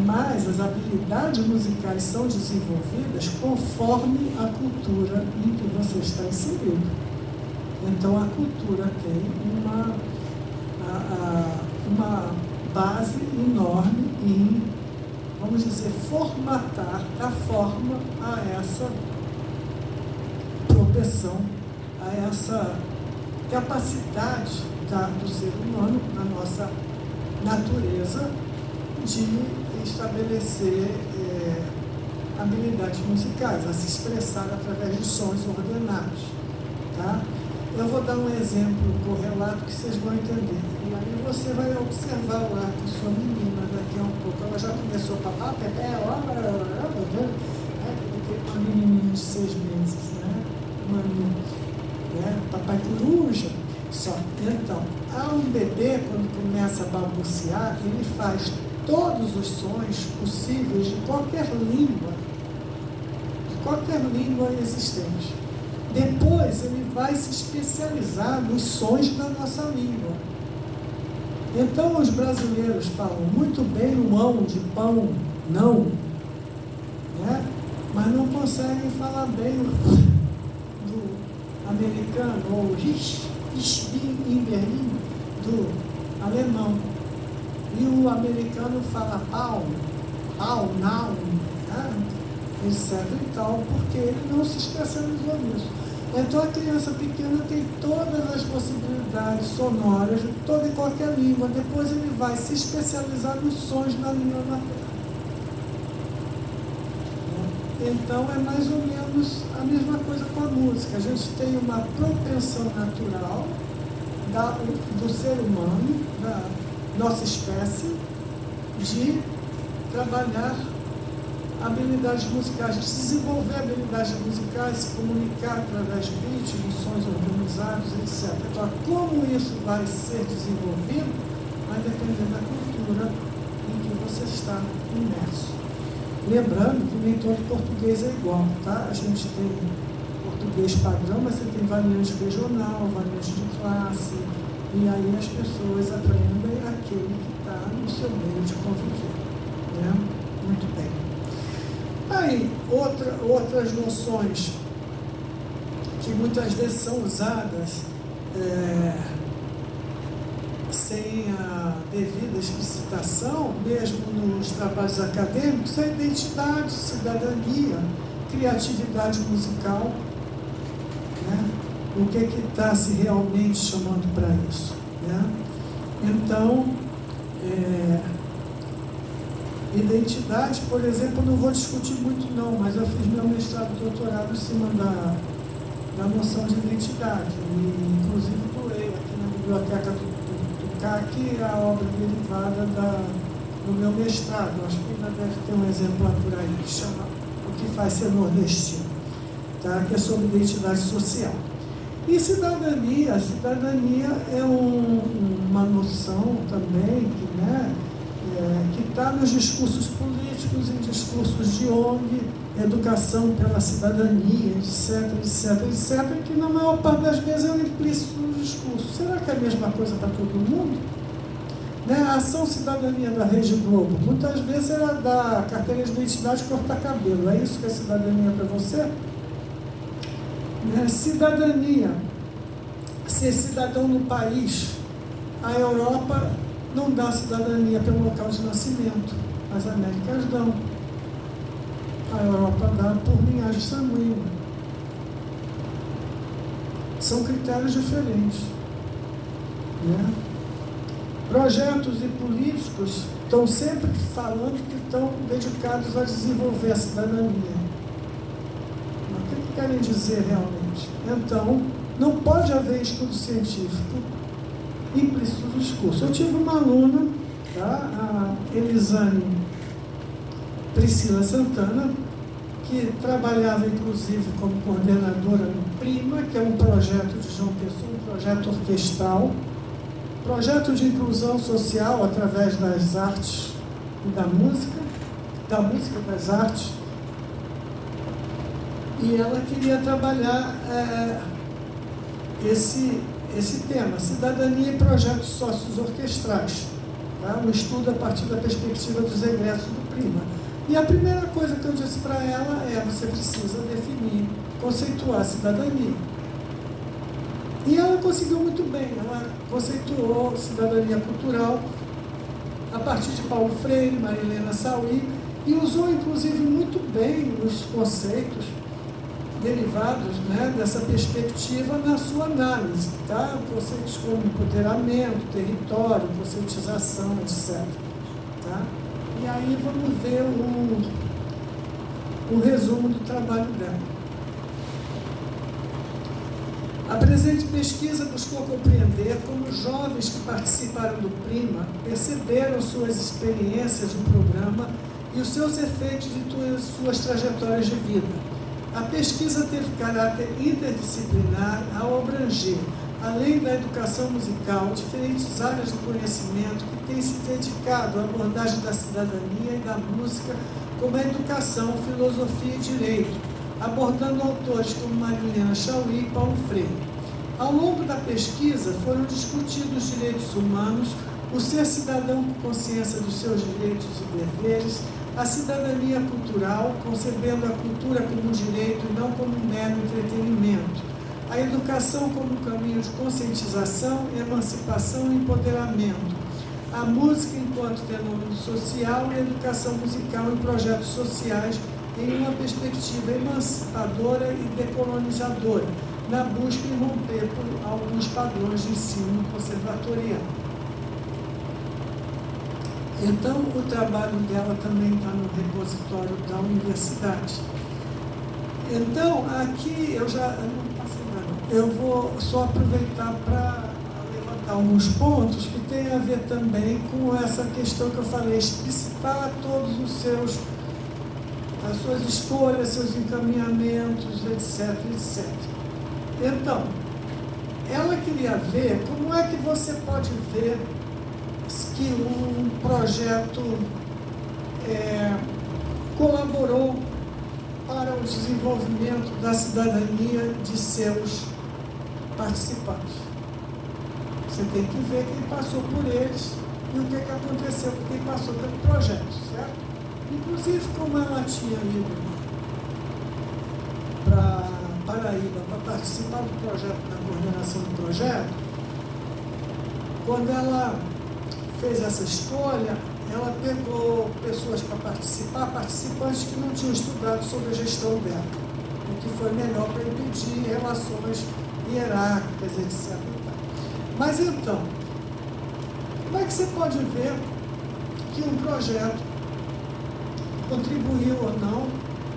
mas as habilidades musicais são desenvolvidas conforme a cultura em que você está inserido. Então a cultura tem uma base enorme em, vamos dizer, formatar, dar forma a essa propensão, a essa capacidade do ser humano, na nossa natureza, de estabelecer habilidades musicais, a se expressar através de sons ordenados. Tá? Eu vou dar um exemplo correlato que vocês vão entender. E aí você vai observar lá que sua menina, daqui a um pouco, ela já começou a papar, uma menininha de 6 meses, né? Uma menina, né? Papai coruja. Só. Então, um bebê, quando começa a balbuciar, ele faz todos os sons possíveis de qualquer língua existente. Depois ele vai se especializar nos sons da nossa língua. Então os brasileiros falam muito bem o ão de pão, não, né? Mas não conseguem falar bem do americano, ou ich bin in Berlin, do alemão. E o americano fala pau, não, né? Etc. e tal, porque ele não se especializou nisso. Então a criança pequena tem todas as possibilidades sonoras de toda e qualquer língua. Depois ele vai se especializar nos sons da língua materna. Então é mais ou menos a mesma coisa com a música. A gente tem uma propensão natural do ser humano, da nossa espécie, de trabalhar habilidades musicais, de desenvolver habilidades musicais, se comunicar através de ritmos, sons organizados, etc. Então, como isso vai ser desenvolvido, vai depender da cultura em que você está imerso. Lembrando que nem todo português é igual, tá? A gente tem português padrão, mas você tem variante regional, variante de classe, e aí as pessoas aprendem aquele que está no seu meio de conviver, né? Muito bem. Aí, outras noções que muitas vezes são usadas sem a devida explicitação, mesmo nos trabalhos acadêmicos, é identidade, cidadania, criatividade musical, né? O que está se realmente chamando para isso, né? Então, identidade, por exemplo, não vou discutir muito não, mas eu fiz meu mestrado e doutorado em cima da noção de identidade. E, inclusive, doei aqui na biblioteca do CAC a obra derivada do meu mestrado. Acho que ainda deve ter um exemplar por aí, que chama O que faz ser nordestino, tá? Que é sobre identidade social. E cidadania é uma noção também que, né, que está nos discursos políticos, em discursos de ONG, educação pela cidadania, etc., que na maior parte das vezes é um implícito no discurso. Será que é a mesma coisa para todo mundo? Né? A ação cidadania da Rede Globo, muitas vezes ela dá carteira de identidade e cortar cabelo. É isso que é cidadania para você? Né? Cidadania, ser cidadão no país. A Europa não dá cidadania pelo local de nascimento, as Américas dão. a Europa dá por linhagem sanguínea. São critérios diferentes. Né? Projetos e políticos estão sempre falando que estão dedicados a desenvolver a cidadania. Mas o que querem dizer realmente? Então, não pode haver estudo científico implícito no discurso. Eu tive uma aluna, tá? A Elisane Priscila Santana, que trabalhava inclusive como coordenadora no PRIMA, que é um projeto de João Pessoa, um projeto orquestral, projeto de inclusão social através das artes e da música das artes, e ela queria trabalhar esse tema, cidadania e projetos sócios orquestrais, tá? Um estudo a partir da perspectiva dos egressos do PRIMA. E a primeira coisa que eu disse para ela é: você precisa definir, conceituar a cidadania. E ela conseguiu muito bem, ela conceituou cidadania cultural a partir de Paulo Freire, Marilena Sauí, e usou inclusive muito bem os conceitos derivados, né, dessa perspectiva na sua análise, tá? Conceitos como empoderamento, território, conscientização, etc. Tá? E aí vamos ver o resumo do trabalho dela. A presente pesquisa buscou compreender como os jovens que participaram do PRIMA perceberam suas experiências no programa e os seus efeitos em suas trajetórias de vida. A pesquisa teve caráter interdisciplinar ao abranger, além da educação musical, diferentes áreas do conhecimento que têm se dedicado à abordagem da cidadania e da música, como a educação, filosofia e direito, abordando autores como Marilena Sauí e Paulo Freire. Ao longo da pesquisa, foram discutidos os direitos humanos, o ser cidadão com consciência dos seus direitos e deveres, a cidadania cultural, concebendo a cultura como um direito e não como um mero entretenimento, a educação como um caminho de conscientização, emancipação e empoderamento, a música enquanto fenômeno social e a educação musical em projetos sociais em uma perspectiva emancipadora e decolonizadora, na busca em romper por alguns padrões de ensino conservatorial. Então, o trabalho dela também está no repositório da universidade. Então, aqui eu não passei nada. Eu vou só aproveitar para levantar alguns pontos que têm a ver também com essa questão que eu falei, explicitar todos as suas escolhas, seus encaminhamentos, etc, etc. Então, ela queria ver como é que você pode ver que um projeto colaborou para o desenvolvimento da cidadania de seus participantes. Você tem que ver quem passou por eles e o que aconteceu com quem passou pelo projeto, certo? Inclusive, como ela tinha ido para Paraíba para participar do projeto, da coordenação do projeto, quando ela fez essa escolha, ela pegou pessoas para participar, participantes que não tinham estudado sobre a gestão dela, o que foi melhor para impedir relações hierárquicas, etc. Mas então, como é que você pode ver que um projeto contribuiu ou não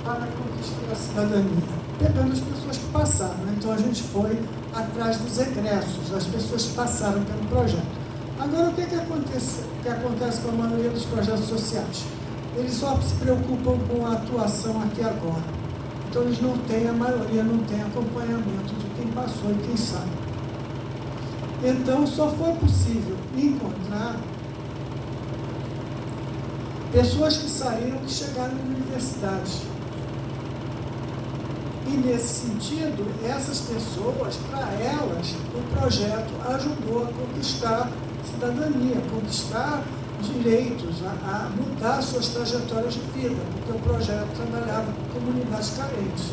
para a conquista da cidadania? Pegando as pessoas que passaram, né? Então a gente foi atrás dos egressos, das pessoas que passaram pelo projeto. Agora, o que acontece com a maioria dos projetos sociais? Eles só se preocupam com a atuação aqui e agora. Então, eles não têm, a maioria não tem acompanhamento de quem passou e quem sabe. Então, só foi possível encontrar pessoas que saíram e chegaram na universidade. E, nesse sentido, essas pessoas, para elas, o projeto ajudou a conquistar cidadania, conquistar direitos, a mudar suas trajetórias de vida, porque o projeto trabalhava com comunidades carentes.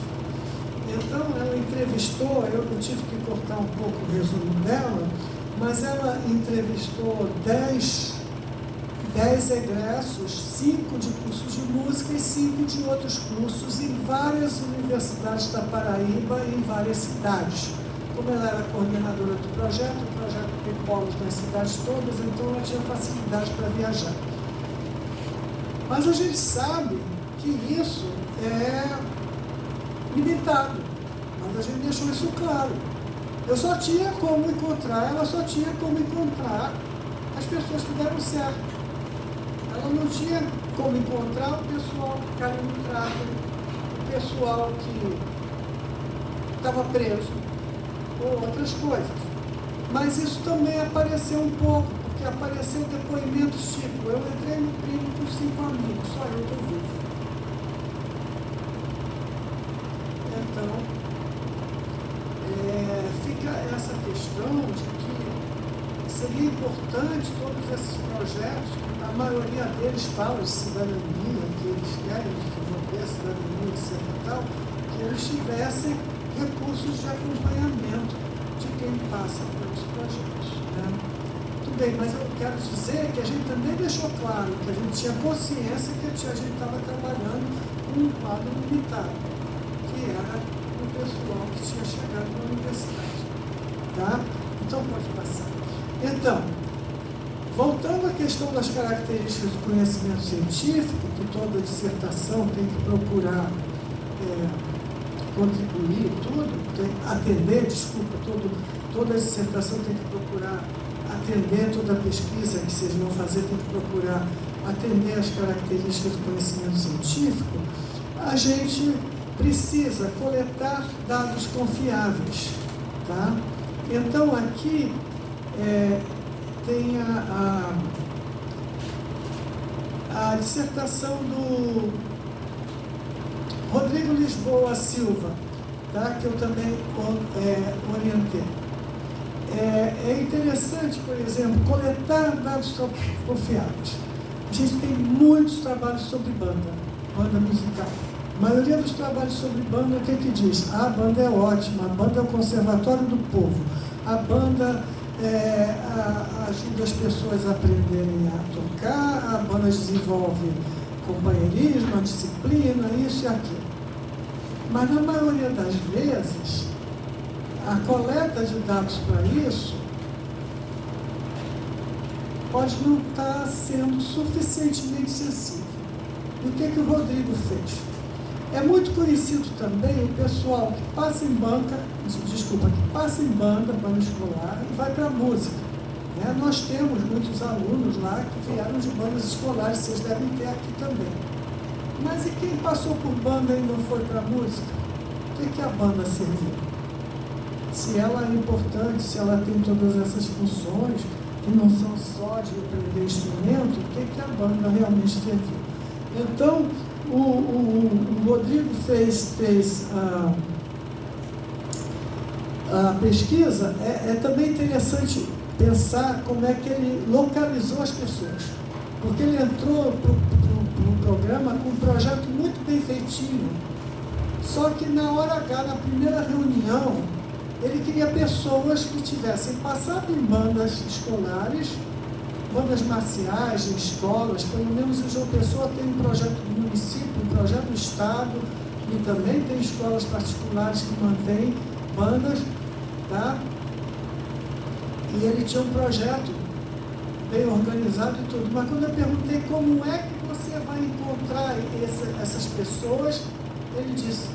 Então, ela entrevistou, eu tive que cortar um pouco o resumo dela, mas ela entrevistou 10 10 egressos, 5 de cursos de música e 5 de outros cursos em várias universidades da Paraíba e em várias cidades. Como ela era coordenadora do projeto, o projeto tem polos nas cidades todas, então ela tinha facilidade para viajar. Mas a gente sabe que isso é limitado, mas a gente deixou isso claro. Eu só tinha como encontrar, ela só tinha como encontrar as pessoas que deram certo. Ela não tinha como encontrar o pessoal que caiu no tráfico, o pessoal que estava preso, ou outras coisas. Mas isso também apareceu um pouco, porque apareceu depoimentos tipo, eu entrei no primo com 5 amigos, só eu estou vivo. Então, fica essa questão de que seria importante todos esses projetos, a maioria deles fala de cidadania, que eles querem desenvolver a cidadania, etc. e tal, que eles tivessem recursos de acompanhamento de quem passa pelos projetos. Né? Tudo bem, mas eu quero dizer que a gente também deixou claro que a gente tinha consciência que a gente estava trabalhando com um quadro limitado, que era o pessoal que tinha chegado na universidade. Tá? Então pode passar. Então, voltando à questão das características do conhecimento científico, que toda dissertação tem que procurar contribuir, toda dissertação tem que procurar atender, toda pesquisa que vocês vão fazer tem que procurar atender as características do conhecimento científico, a gente precisa coletar dados confiáveis. Tá? Então, aqui tem a dissertação do Rodrigo Lisboa Silva, tá? Que eu também orientei. É interessante, por exemplo, coletar dados confiáveis. A gente tem muitos trabalhos sobre banda musical. A maioria dos trabalhos sobre banda, o que diz? A banda é ótima, a banda é o conservatório do povo, a banda ajuda as pessoas a aprenderem a tocar, a banda desenvolve companheirismo, a disciplina, isso e aquilo. Mas na maioria das vezes, a coleta de dados para isso pode não estar sendo suficientemente sensível. E o que o Rodrigo fez? É muito conhecido também o pessoal que passa em banda escolar e vai para a música. Né? Nós temos muitos alunos lá que vieram de bandas escolares, vocês devem ter aqui também. Mas e quem passou por banda e não foi para a música? O que a banda serviu? Se ela é importante, se ela tem todas essas funções, que não são só de aprender instrumento, o que a banda realmente serviu? Então, o Rodrigo fez a pesquisa. É também interessante pensar como é que ele localizou as pessoas, porque ele entrou para o programa com um projeto muito bem feitinho, só que na hora H, na primeira reunião, ele queria pessoas que tivessem passado em bandas escolares, bandas marciais, em escolas. Pelo menos em João Pessoa tem um projeto do município, um projeto do Estado, e também tem escolas particulares que mantêm bandas, tá? E ele tinha um projeto bem organizado e tudo. Mas quando eu perguntei como é que você vai encontrar essas pessoas, ele disse,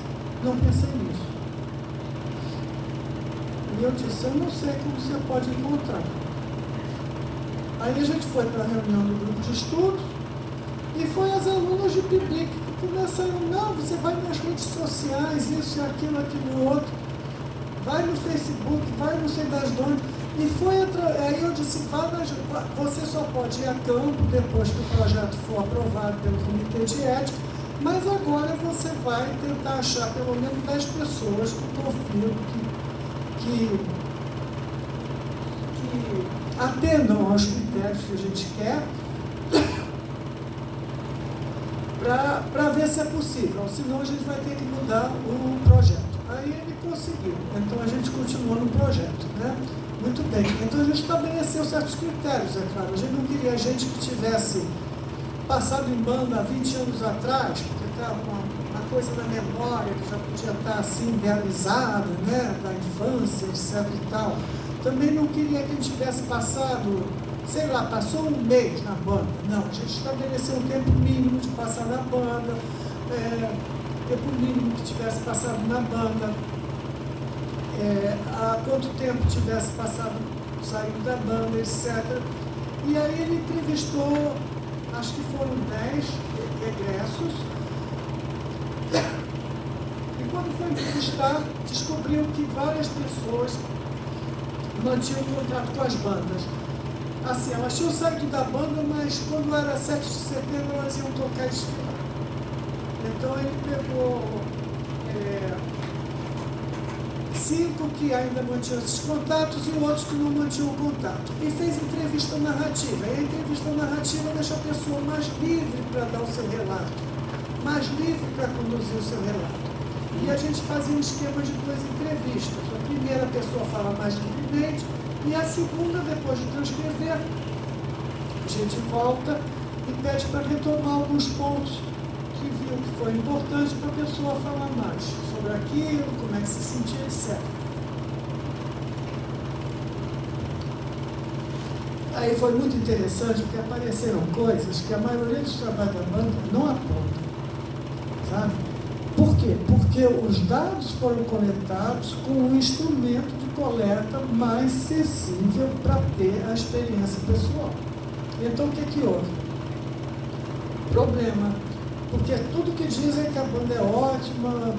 não pensei nisso. E eu disse, eu não sei como você pode encontrar. Aí a gente foi para a reunião do grupo de estudos e foi as alunas de PIBIC que começaram, não, você vai nas redes sociais, isso, aquilo, outro, vai no Facebook, vai não sei das onde. E foi, aí eu disse, você só pode ir a campo depois que o projeto for aprovado pelo Comitê de Ética, mas agora você vai tentar achar pelo menos 10 pessoas que confio que atendam aos critérios que a gente quer para ver se é possível, senão a gente vai ter que mudar o projeto. Aí ele conseguiu, então a gente continuou no projeto, né? Muito bem. Então a gente estabeleceu certos critérios, é claro. A gente não queria gente que tivesse passado em banda há 20 anos atrás, porque estava uma coisa na memória que já podia estar assim idealizada, né, da infância, etc e tal. Também não queria que ele tivesse passado, sei lá, passou um mês na banda. Não, a gente estabeleceu um tempo mínimo de passar na banda, tempo mínimo que tivesse passado na banda, há quanto tempo tivesse passado, saindo da banda, etc. E aí ele entrevistou, acho que foram 10 egressos, e quando foi entrevistar, descobriu que várias pessoas mantinham contato com as bandas. Assim, elas tinham saído da banda, mas quando era 7 de setembro elas iam tocar e desfilar. Então ele pegou 5 que ainda mantinham esses contatos e outros que não mantinham o contato. E fez entrevista narrativa. E a entrevista narrativa deixa a pessoa mais livre para dar o seu relato, mais livre para conduzir o seu relato. E a gente fazia um esquema de 2 entrevistas. A primeira pessoa fala mais livremente e a segunda, depois de transcrever, a gente volta e pede para retomar alguns pontos que viu que foi importante para a pessoa falar mais sobre aquilo, como é que se sentia, etc. Aí foi muito interessante porque apareceram coisas que a maioria dos trabalhos da banda não aponta, sabe? Por quê? Porque os dados foram coletados com um instrumento de coleta mais acessível para ter a experiência pessoal. Então o que houve? Problema. Porque tudo que dizem é que a banda é ótima,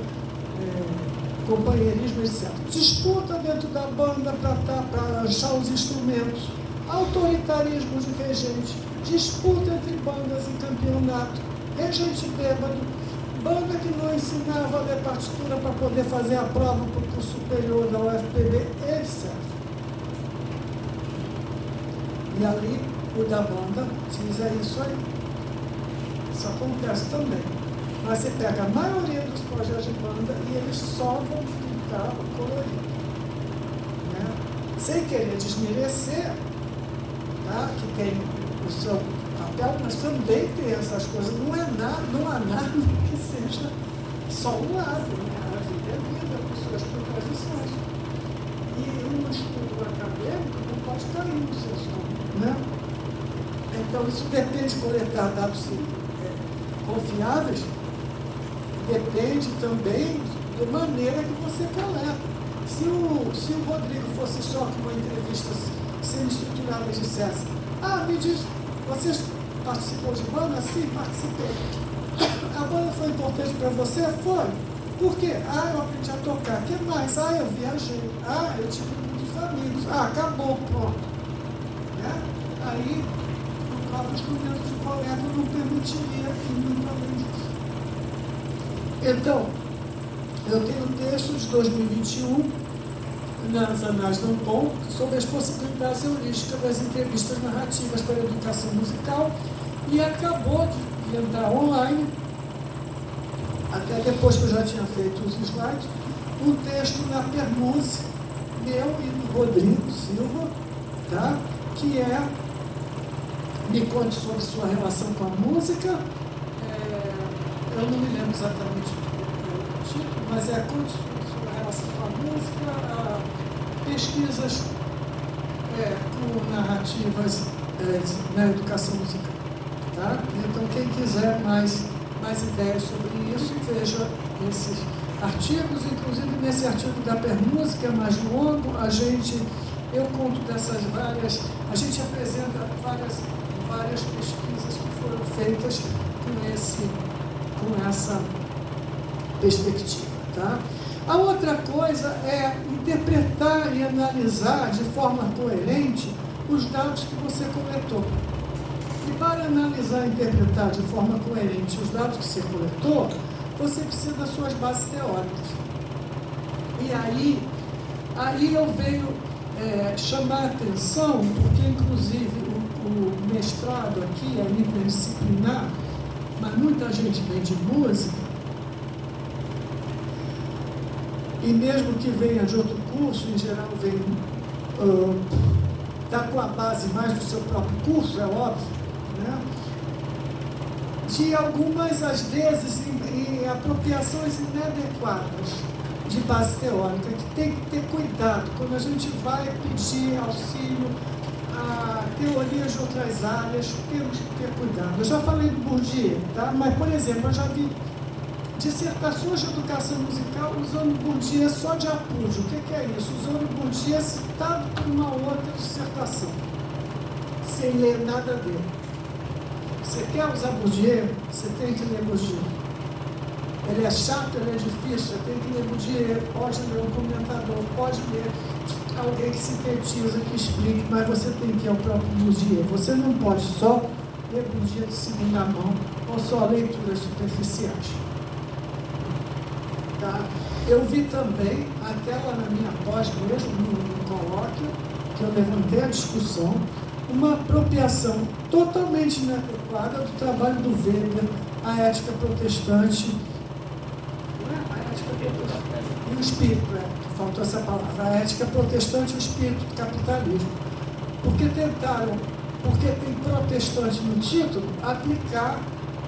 companheirismo, etc. Disputa dentro da banda para achar os instrumentos. Autoritarismo de regente. Disputa entre bandas em campeonato. Regente bêbado. Banda que não ensinava a ler partitura para poder fazer a prova para o curso superior da UFPB, etc. E ali, o da banda diz isso aí. Isso acontece também. Mas você pega a maioria dos projetos de banda e eles só vão pintar o colorido. Né? Sem querer desmerecer, tá? Que tem o seu papel, mas também tem essas coisas. Não há nada que seja só um lado. Né? A vida é vida, com suas contradições. E um estudo acadêmico não pode cair no seu estômago. Né? Então, isso depende de coletar dados confiáveis, depende também da maneira que você coleta. Se o Rodrigo fosse só com uma entrevista sendo estruturada e dissesse: me diz, você participou de banda? Sim, participei. A banda foi importante para você? Foi. Por quê? Eu aprendi a tocar. O que mais? Eu viajei. Eu tive muitos amigos. Acabou, pronto. Né? Aí, o próprio instrumento de coleta não permitiria ir muito além disso. Então, eu tenho um texto de 2021 nas Anais do Ampom sobre as possibilidades heurísticas das entrevistas narrativas para a educação musical e acabou de entrar online, até depois que eu já tinha feito os slides, um texto na Permuse, meu e do Rodrigo Silva, tá? Que é Me Conte sobre Sua Relação com a Música. Eu não me lembro exatamente do título, mas Conte sobre Sua Relação com a Música, pesquisas com narrativas na educação musical. Tá? Então, quem quiser mais ideias sobre isso, veja esses artigos. Inclusive, nesse artigo da Permuse, que é mais longo, eu conto dessas várias, a gente apresenta várias pesquisas que foram feitas com essa perspectiva. Tá? A outra coisa é interpretar e analisar de forma coerente os dados que você coletou. E para analisar e interpretar de forma coerente os dados que você coletou, você precisa das suas bases teóricas. E aí eu venho chamar a atenção, porque inclusive o mestrado aqui é interdisciplinar, mas muita gente vem de música, e mesmo que venha de outro curso, em geral vem está com a base mais do seu próprio curso, é óbvio, né? De algumas, às vezes, em apropriações inadequadas de base teórica, que tem que ter cuidado quando a gente vai pedir auxílio a teorias de outras áreas, temos que ter cuidado. Eu já falei do Bourdieu, tá? Mas, por exemplo, eu já vi dissertações de educação musical usando Bourdieu só de apúdio. O que é isso? Usando Bourdieu citado por uma outra dissertação, sem ler nada dele. Você quer usar Bourdieu? Você tem que ler Bourdieu. Ele é chato, ele é difícil, você tem que ler Bourdieu, pode ler um comentador, pode ler alguém que sintetiza, que explique, mas você tem que ir ao próprio Bourdieu. Você não pode só ler Bourdieu de segunda mão ou só leituras superficiais. Tá? Eu vi também, até lá na minha pós mesmo, no colóquio, que eu levantei a discussão, uma apropriação totalmente inadequada do trabalho do Weber, a ética protestante, e o espírito, faltou essa palavra, a ética protestante e o espírito do capitalismo. Porque tem protestante no título, aplicar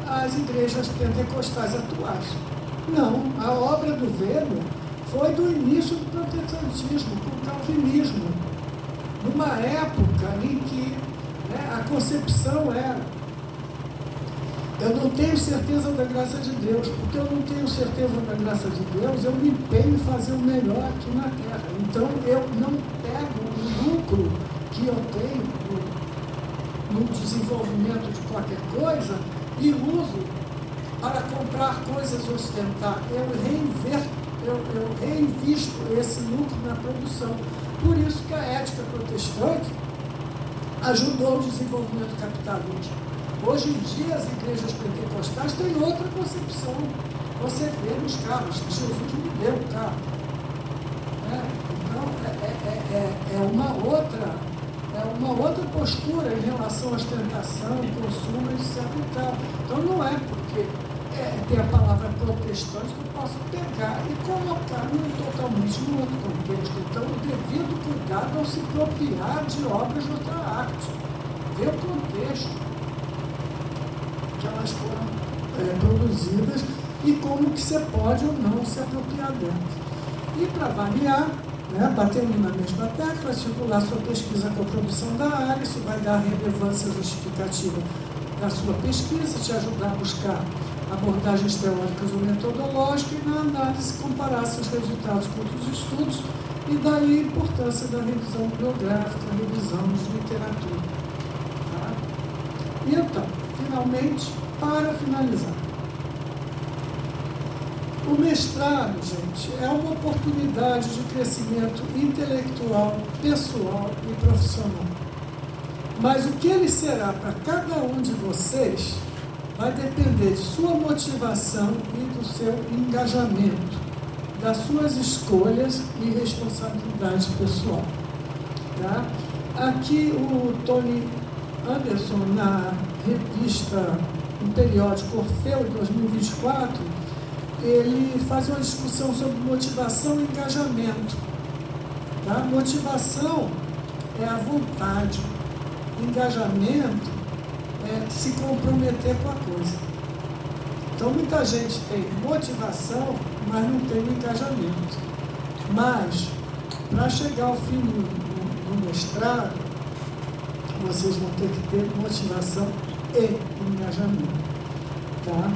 às igrejas pentecostais atuais. Não, a obra do Weber foi do início do protestantismo, com o calvinismo, numa época em que a concepção era: eu não tenho certeza da graça de Deus, porque eu não tenho certeza da graça de Deus, eu me empenho em fazer o melhor aqui na Terra. Então eu não pego o lucro que eu tenho no desenvolvimento de qualquer coisa e uso para comprar coisas ostentar. Eu reinvisto esse lucro na produção. Por isso que a ética protestante ajudou o desenvolvimento do capitalismo. Hoje em dia, as igrejas pentecostais têm outra concepção. Você vê nos carros, Jesus me deu o carro. Então, é uma outra postura em relação à ostentação, consumo, etc. Então, não é porque tem a palavra protestante que eu posso pegar e colocar totalmente num outro contexto. Então, o devido cuidado ao se apropriar de obras de outra arte. Ver o contexto que elas foram produzidas e como que você pode ou não se apropriar dentro. E para variar, batendo na mesma tecla, articular sua pesquisa com a produção da área, isso vai dar relevância justificativa da sua pesquisa, te ajudar a buscar abordagens teóricas ou metodológicas e na análise comparar seus resultados com outros estudos e daí a importância da revisão bibliográfica, revisão de literatura. Tá? E então, finalmente, para finalizar, o mestrado, gente, é uma oportunidade de crescimento intelectual, pessoal e profissional. Mas o que ele será para cada um de vocês vai depender de sua motivação e do seu engajamento, das suas escolhas e responsabilidade pessoal. Tá? Aqui o Tony Anderson, na revista, no periódico Orfeu, em 2024, ele faz uma discussão sobre motivação e engajamento. Tá? Motivação é a vontade, engajamento é se comprometer com a coisa. Então, muita gente tem motivação, mas não tem engajamento. Mas, para chegar ao fim do mestrado, vocês vão ter que ter motivação e engajamento. Tá?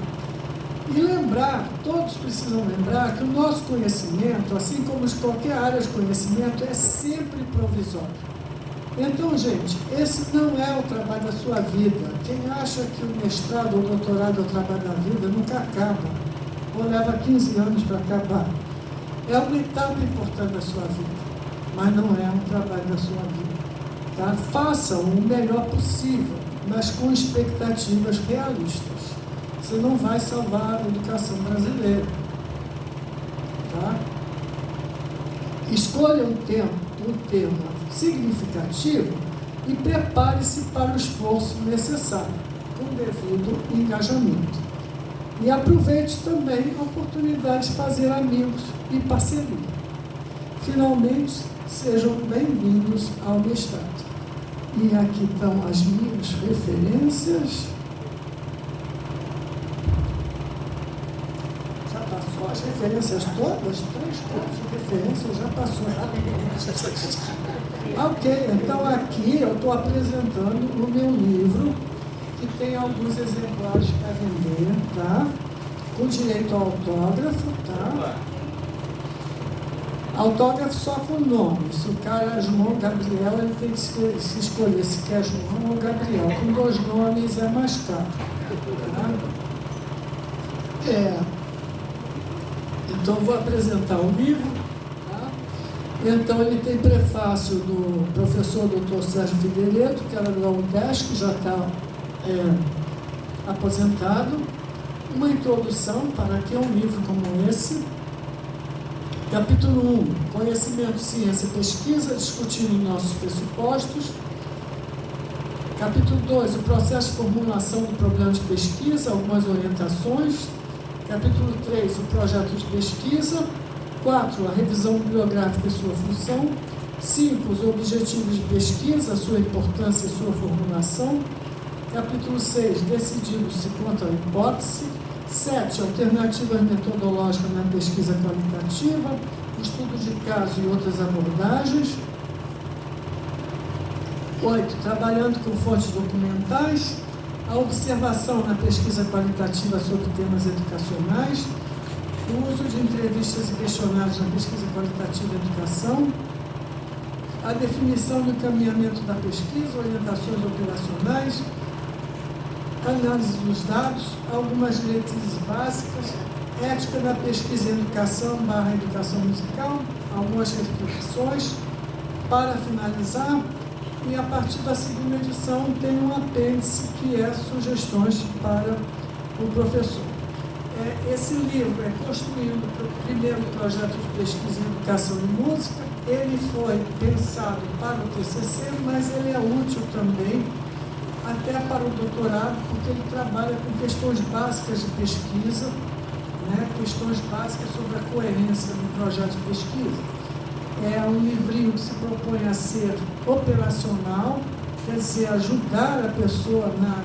E lembrar, todos precisam lembrar que o nosso conhecimento, assim como de qualquer área de conhecimento, é sempre provisório. Então, gente, esse não é o trabalho da sua vida. Quem acha que o mestrado ou o doutorado é o trabalho da vida, nunca acaba. Ou leva 15 anos para acabar. É uma etapa importante da sua vida, mas não é um trabalho da sua vida. Tá? Façam o melhor possível, mas com expectativas realistas. Você não vai salvar a educação brasileira. Tá? Escolha um tema significativo e prepare-se para o esforço necessário, com devido engajamento. E aproveite também a oportunidade de fazer amigos e parceria. Finalmente, Sejam bem-vindos ao mestrado. E aqui estão as minhas referências. Já passou as referências todas? 3 pontos de referência, já passou rapidamente. Ok, então aqui eu estou apresentando o meu livro, que tem alguns exemplares para vender, tá? Com direito ao autógrafo, tá? Autógrafo só com nome. Se o cara é João Gabriel, ele tem que se escolher se quer João ou Gabriel. Com 2 nomes é mais caro. Tá? Então, vou apresentar o livro. Tá? Então, ele tem prefácio do professor Dr. Sérgio Figueiredo, que era da UDESC, que já está aposentado. Uma introdução para que é um livro como esse. Capítulo 1, Conhecimento, Ciência e Pesquisa, discutindo nossos pressupostos. Capítulo 2, o processo de formulação do programa de pesquisa, algumas orientações. Capítulo 3, o projeto de pesquisa. 4, a revisão bibliográfica e sua função. 5, os objetivos de pesquisa, sua importância e sua formulação. Capítulo 6, decidindo-se quanto à hipótese. 7, alternativas metodológicas na pesquisa qualitativa, estudo de caso e outras abordagens. 8, trabalhando com fontes documentais, a observação na pesquisa qualitativa sobre temas educacionais, o uso de entrevistas e questionários na pesquisa qualitativa e educação, a definição do encaminhamento da pesquisa, orientações operacionais, análise dos dados, algumas diretrizes básicas, ética da pesquisa e educação / educação musical, algumas reflexões. Para finalizar, e a partir da segunda edição tem um apêndice que é sugestões para o professor. Esse livro é construído pelo primeiro projeto de pesquisa em educação e música. Ele foi pensado para o TCC, mas ele é útil também até para o doutorado, porque ele trabalha com questões básicas de pesquisa, né? Questões básicas sobre a coerência do projeto de pesquisa. É um livrinho que se propõe a ser operacional, quer dizer, ajudar a pessoa na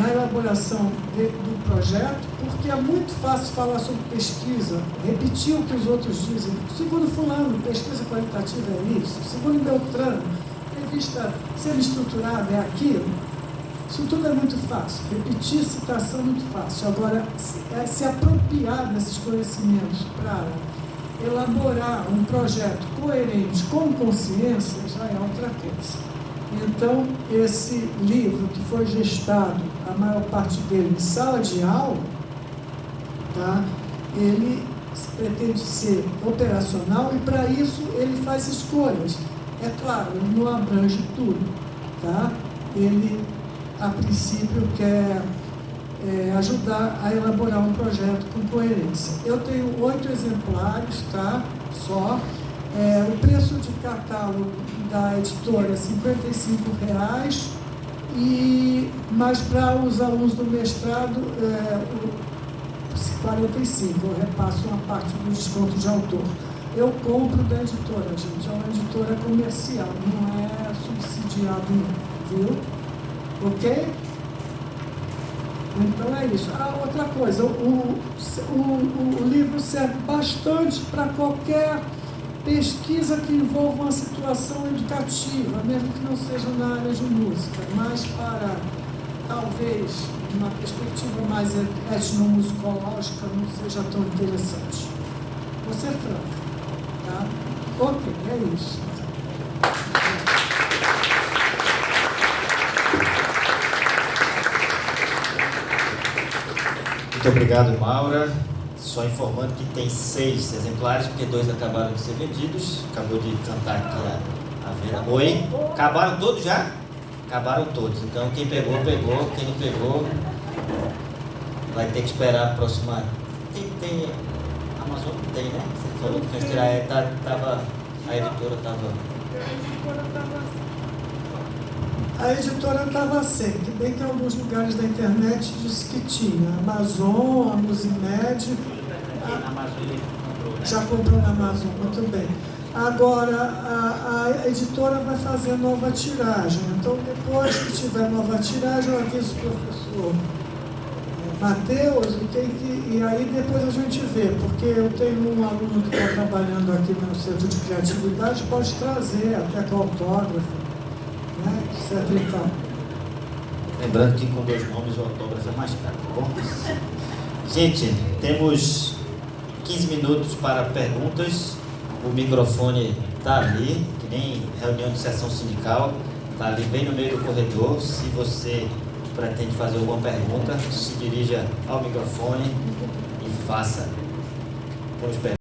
elaboração do projeto, porque é muito fácil falar sobre pesquisa, repetir o que os outros dizem. Segundo fulano, pesquisa qualitativa é isso. Segundo Beltrano, revista semi-estruturada é aquilo. Isso tudo é muito fácil. Repetir citação é muito fácil. Agora, se apropriar desses conhecimentos para elaborar um projeto coerente com consciência já é outra coisa. Então, esse livro que foi gestado, a maior parte dele em sala de aula, tá? Ele pretende ser operacional e, para isso, ele faz escolhas. É claro, ele não abrange tudo, tá? Ele, a princípio, quer ajudar a elaborar um projeto com coerência. Eu tenho 8 exemplares, tá? Só. O preço de catálogo da editora é R$ 55,00, mas para os alunos do mestrado, 45, eu repasso uma parte do desconto de autor. Eu compro da editora, gente, é uma editora comercial, não é subsidiado não, viu? Ok? Então é isso. Outra coisa, o livro serve bastante para qualquer pesquisa que envolva uma situação educativa, mesmo que não seja na área de música, mas para, talvez, uma perspectiva mais etnomusicológica não seja tão interessante. Vou ser franca, tá? Ok, é isso. Muito obrigado, Maura. Só informando que tem 6 exemplares, porque 2 acabaram de ser vendidos. Acabou de cantar aqui a Vera. Oi? Acabaram todos já? Acabaram todos. Então, quem pegou, pegou. Quem não pegou, vai ter que esperar a próxima. Tem Amazon? Tem, né? Você falou que foi tirar. A editora estava. A editora estava sem, que bem que em alguns lugares da internet disse que tinha. A Amazon, a Musimed. Já comprou na Amazon, muito bem. Agora, a editora vai fazer nova tiragem. Então, depois que tiver nova tiragem, eu aviso o professor Matheus, e aí depois a gente vê, porque eu tenho um aluno que está trabalhando aqui no Centro de Criatividade, pode trazer até com autógrafo, né, etc. e tal. Lembrando que com 2 nomes o autógrafo é mais caro, tá bom? Gente, temos 15 minutos para perguntas. O microfone está ali, que nem reunião de sessão sindical, está ali bem no meio do corredor. Se você pretende fazer alguma pergunta, se dirija ao microfone e faça. Temos perguntas.